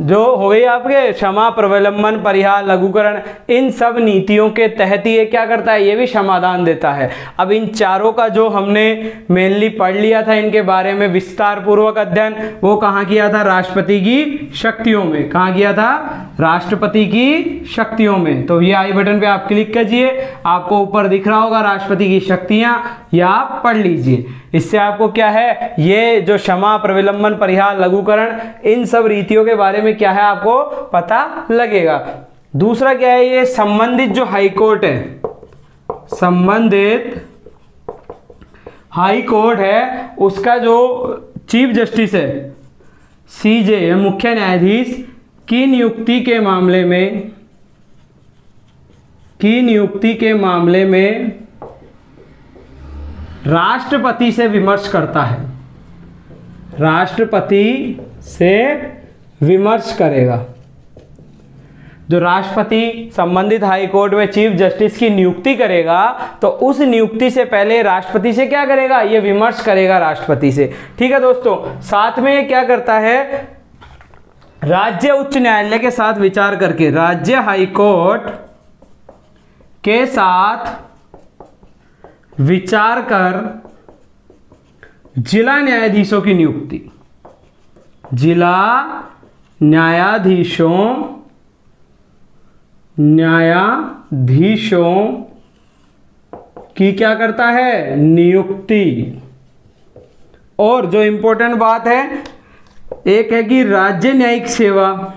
जो हो गई आपके क्षमा, प्रविलंबन, परिहार, लघुकरण, इन सब नीतियों के तहत ये क्या करता है? ये भी क्षमादान देता है। अब इन चारों का जो हमने मेनली पढ़ लिया था, इनके बारे में विस्तार पूर्वक अध्ययन, वो कहाँ किया था? राष्ट्रपति की शक्तियों में। कहाँ किया था? राष्ट्रपति की शक्तियों में। तो ये आई बटन पे आप क्लिक कीजिए, आपको ऊपर दिख रहा होगा राष्ट्रपति की शक्तियां, या आप पढ़ लीजिए। इससे आपको क्या है? ये जो क्षमा, प्रविलंबन, परिहार, लघुकरण, इन सब रीतियों के बारे में क्या है आपको पता लगेगा। दूसरा क्या है? ये संबंधित जो हाई कोर्ट है, संबंधित हाई कोर्ट है, उसका जो चीफ जस्टिस है, सीजे, मुख्य न्यायाधीश की नियुक्ति के मामले में राष्ट्रपति से विमर्श करता है। राष्ट्रपति से विमर्श करेगा। जो राष्ट्रपति संबंधित हाई कोर्ट में चीफ जस्टिस की नियुक्ति करेगा, तो उस नियुक्ति से पहले राष्ट्रपति से क्या करेगा? ये विमर्श करेगा राष्ट्रपति से। ठीक है दोस्तों। साथ में ये क्या करता है? राज्य उच्च न्यायालय के साथ विचार करके, राज्य हाई कोर्ट के साथ विचार कर जिला न्यायाधीशों की नियुक्ति, जिला न्यायाधीशों की क्या करता है? नियुक्ति। और जो इंपॉर्टेंट बात है, एक है कि राज्य न्यायिक सेवा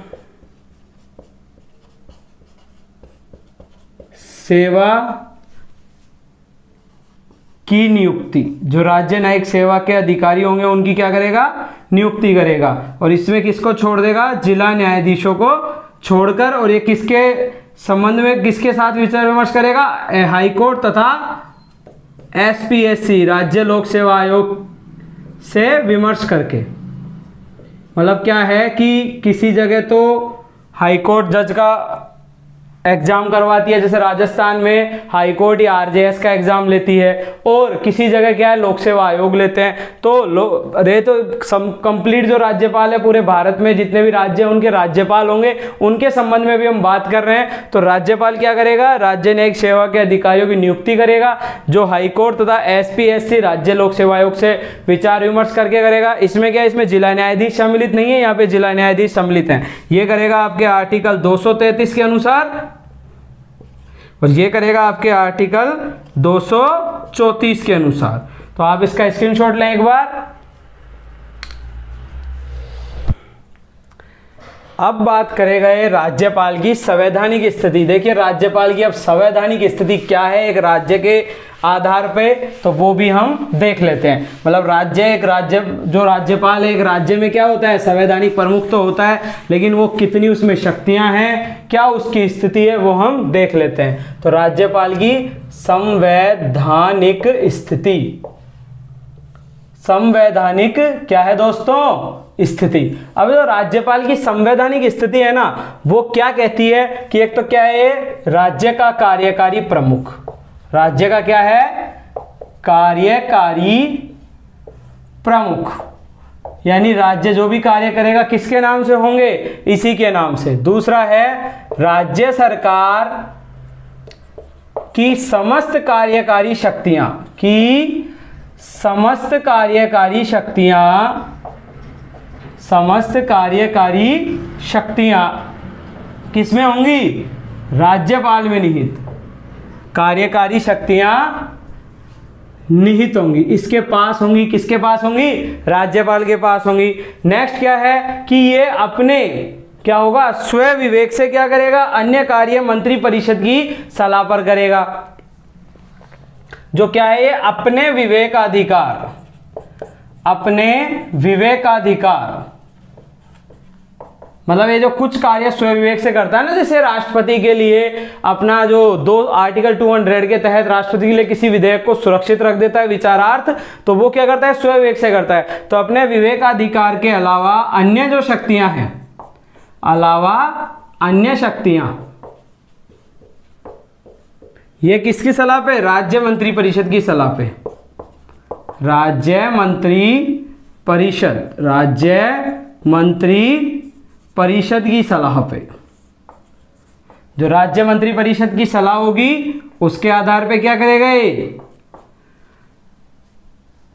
की नियुक्ति, जो राज्य न्यायिक सेवा के अधिकारी होंगे उनकी क्या करेगा, नियुक्ति करेगा। और इसमें किसको छोड़ देगा, जिला न्यायाधीशों को छोड़कर। और ये किसके संबंध में किसके साथ विचार विमर्श करेगा, हाईकोर्ट तथा एसपीएससी राज्य लोक सेवा आयोग से विमर्श करके। मतलब क्या है कि किसी जगह तो हाईकोर्ट जज का एग्जाम करवाती है, जैसे राजस्थान में हाईकोर्ट या आरजेएस का एग्जाम लेती है, और किसी जगह क्या है लोक सेवा आयोग लेते हैं। तो कंप्लीट जो राज्यपाल है पूरे भारत में जितने भी राज्य हैं उनके राज्यपाल होंगे, उनके संबंध में भी हम बात कर रहे हैं। तो राज्यपाल क्या करेगा, राज्य न्यायिक सेवा के अधिकारियों की नियुक्ति करेगा, जो हाईकोर्ट तथा एसपीएससी राज्य लोक सेवा आयोग से विचार विमर्श करके करेगा। इसमें क्या है, इसमें जिला न्यायाधीश सम्मिलित नहीं है, यहाँ पे जिला न्यायाधीश सम्मिलित हैं। ये करेगा आपके आर्टिकल 233 के अनुसार, और ये करेगा आपके आर्टिकल 234 के अनुसार। तो आप इसका स्क्रीनशॉट लें एक बार। अब बात करेगा ये राज्यपाल की संवैधानिक स्थिति। देखिए राज्यपाल की अब संवैधानिक स्थिति क्या है एक राज्य के आधार पे, तो वो भी हम देख लेते हैं। मतलब जो राज्यपाल है एक राज्य में क्या होता है, संवैधानिक प्रमुख तो होता है, लेकिन वो कितनी उसमें शक्तियां हैं, क्या उसकी स्थिति है, वो हम देख लेते हैं। तो राज्यपाल की संवैधानिक स्थिति, संवैधानिक क्या है दोस्तों, स्थिति। अब जो राज्यपाल की संवैधानिक स्थिति है ना, वो क्या कहती है कि एक तो क्या है, राज्य का कार्यकारी प्रमुख, राज्य का क्या है, कार्यकारी प्रमुख, यानी राज्य जो भी कार्य करेगा किसके नाम से होंगे, इसी के नाम से। दूसरा है राज्य सरकार की समस्त कार्यकारी शक्तियां, की समस्त कार्यकारी शक्तियां किसमें होंगी, राज्यपाल में निहित कार्यकारी शक्तियां निहित होंगी, इसके पास होंगी, किसके पास होंगी, राज्यपाल के पास होंगी। नेक्स्ट क्या है कि ये अपने क्या होगा, स्वयं विवेक से क्या करेगा, अन्य कार्य मंत्री परिषद की सलाह पर करेगा। जो क्या है, ये अपने विवेकाधिकार, अपने विवेकाधिकार, मतलब ये जो कुछ कार्य स्वयं विवेक से करता है ना, जैसे राष्ट्रपति के लिए अपना जो आर्टिकल 200 के तहत राष्ट्रपति के लिए किसी विधेयक को सुरक्षित रख देता है विचारार्थ, तो वो क्या करता है, स्वयं विवेक से करता है। तो अपने विवेकाधिकार के अलावा अन्य जो शक्तियां हैं, अन्य शक्तियां, ये किसकी सलाह पे, राज्य मंत्री परिषद की सलाह पे, राज्य मंत्री परिषद की सलाह पे। जो राज्य मंत्री परिषद की सलाह होगी उसके आधार पे क्या करेगा, ये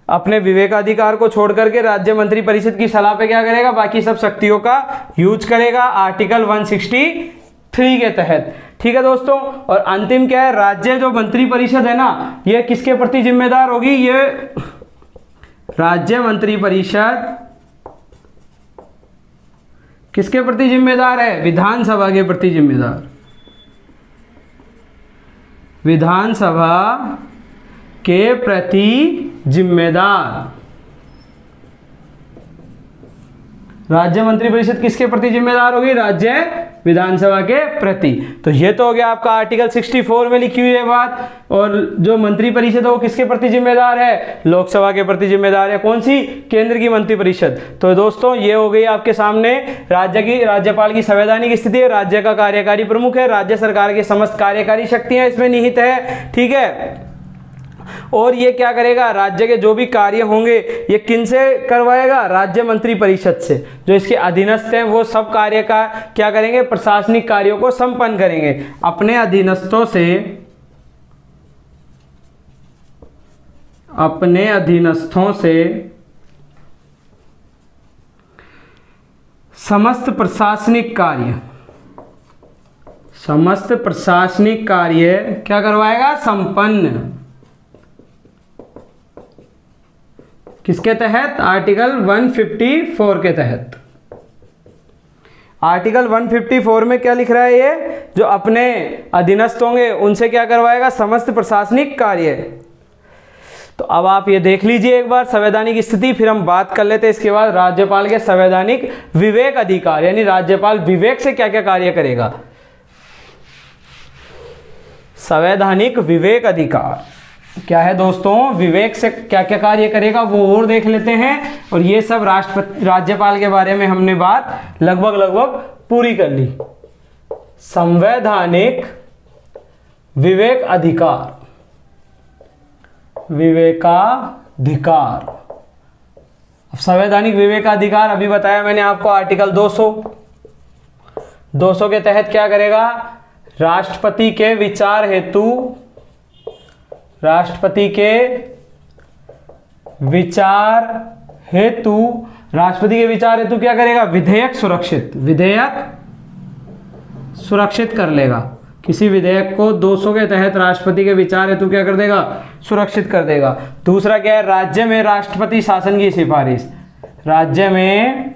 अपने विवेकाधिकार को छोड़ करके राज्य मंत्री परिषद की सलाह पे क्या करेगा, बाकी सब शक्तियों का यूज करेगा आर्टिकल 163 के तहत। ठीक है दोस्तों। और अंतिम क्या है, राज्य जो मंत्री परिषद है ना, ये किसके प्रति जिम्मेदार होगी, ये राज्य मंत्री परिषद किसके प्रति जिम्मेदार है, विधानसभा के प्रति जिम्मेदार, विधानसभा के प्रति जिम्मेदार। राज्य मंत्री परिषद किसके प्रति जिम्मेदार होगी, राज्य विधानसभा के प्रति। तो ये तो हो गया आपका आर्टिकल 64 में लिखी हुई है बात। और जो मंत्री परिषद है वो किसके प्रति जिम्मेदार है, लोकसभा के प्रति जिम्मेदार है। कौन सी, केंद्र की मंत्री परिषद। तो दोस्तों ये हो गई आपके सामने राज्यपाल की संवैधानिक स्थिति है, राज्य का कार्यकारी प्रमुख है, राज्य सरकार की समस्त कार्यकारी शक्तियां इसमें निहित है। ठीक है। और ये क्या करेगा, राज्य के जो भी कार्य होंगे ये किनसे करवाएगा, राज्य मंत्री परिषद से। जो इसके अधीनस्थ हैं वो सब कार्य का क्या करेंगे, प्रशासनिक कार्यों को संपन्न करेंगे। अपने अधीनस्थों से समस्त प्रशासनिक कार्य क्या करवाएगा, संपन्न। किसके तहत, आर्टिकल 154 के तहत। आर्टिकल 154 में क्या लिख रहा है, ये जो अपने अधीनस्थ होंगे उनसे क्या करवाएगा, समस्त प्रशासनिक कार्य तो अब आप ये देख लीजिए एक बार संवैधानिक स्थिति, फिर हम बात कर लेते हैं इसके बाद राज्यपाल के संवैधानिक विवेक अधिकार, यानी राज्यपाल विवेक से क्या क्या कार्य करेगा। संवैधानिक विवेक अधिकार क्या है दोस्तों, विवेक से क्या क्या कार्य करेगा वो और देख लेते हैं। और ये सब राज्यपाल के बारे में हमने बात लगभग पूरी कर ली। संवैधानिक विवेक अधिकार, विवेकाधिकार। अब संवैधानिक विवेकाधिकार अभी बताया मैंने आपको, आर्टिकल 200 के तहत क्या करेगा, राष्ट्रपति के विचार हेतु राष्ट्रपति के विचार हेतु क्या करेगा, विधेयक सुरक्षित कर लेगा। किसी विधेयक को 200 के तहत राष्ट्रपति के विचार हेतु क्या कर देगा, सुरक्षित कर देगा। दूसरा क्या है, राज्य में राष्ट्रपति शासन की सिफारिश, राज्य में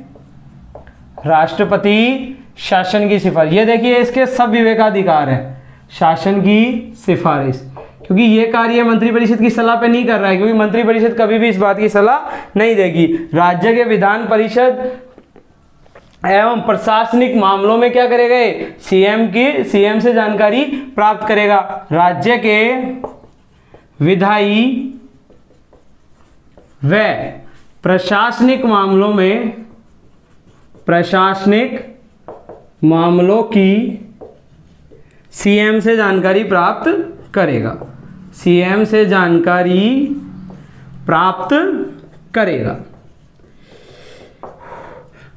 राष्ट्रपति शासन की सिफारिश। ये देखिए इसके सब विवेकाधिकार है, शासन की सिफारिश, क्योंकि ये कार्य मंत्रिपरिषद की सलाह पे नहीं कर रहा है, क्योंकि मंत्रिपरिषद कभी भी इस बात की सलाह नहीं देगी। राज्य के विधान परिषद एवं प्रशासनिक मामलों में क्या करेगा, सीएम से जानकारी प्राप्त करेगा। राज्य के विधायी व प्रशासनिक मामलों की सीएम से जानकारी प्राप्त करेगा, सीएम से जानकारी प्राप्त करेगा।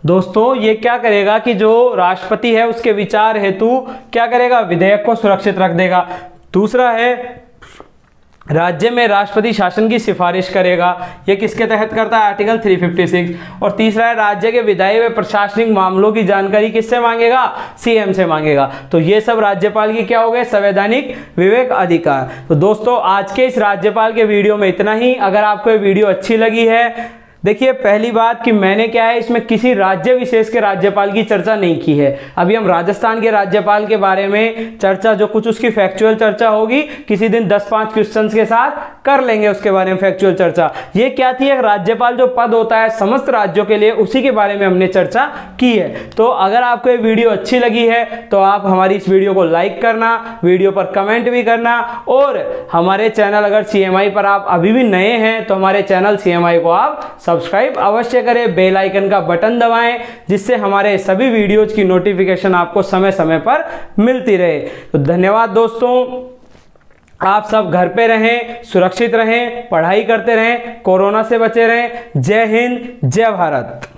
दोस्तों ये क्या करेगा कि जो राष्ट्रपति है उसके विचार हेतु क्या करेगा, विधेयक को सुरक्षित रख देगा। दूसरा है राज्य में राष्ट्रपति शासन की सिफारिश करेगा, ये किसके तहत करता है, आर्टिकल 356। और तीसरा है राज्य के विधायी व प्रशासनिक मामलों की जानकारी किससे मांगेगा, सीएम से मांगेगा। तो ये सब राज्यपाल की क्या हो गए, संवैधानिक विवेक अधिकार। तो दोस्तों आज के इस राज्यपाल के वीडियो में इतना ही। अगर आपको ये वीडियो अच्छी लगी है, देखिए पहली बात कि मैंने क्या है इसमें किसी राज्य विशेष के राज्यपाल की चर्चा नहीं की है। अभी हम राजस्थान के राज्यपाल के बारे में चर्चा, जो कुछ उसकी फैक्चुअल चर्चा होगी, किसी दिन 10-5 क्वेश्चंस के साथ कर लेंगे उसके बारे में फैक्चुअल चर्चा। ये क्या थी, एक राज्यपाल जो पद होता है समस्त राज्यों के लिए, उसी के बारे में हमने चर्चा की है। तो अगर आपको ये वीडियो अच्छी लगी है तो आप हमारी इस वीडियो को लाइक करना, वीडियो पर कमेंट भी करना, और हमारे चैनल अगर CMI पर आप अभी भी नए हैं तो हमारे चैनल CMI को आप सब्सक्राइब अवश्य करें, बेल आइकन का बटन दबाएं, जिससे हमारे सभी वीडियोज की नोटिफिकेशन आपको समय समय पर मिलती रहे। तो धन्यवाद दोस्तों, आप सब घर पे रहें, सुरक्षित रहें, पढ़ाई करते रहें, कोरोना से बचे रहें। जय हिंद, जय भारत।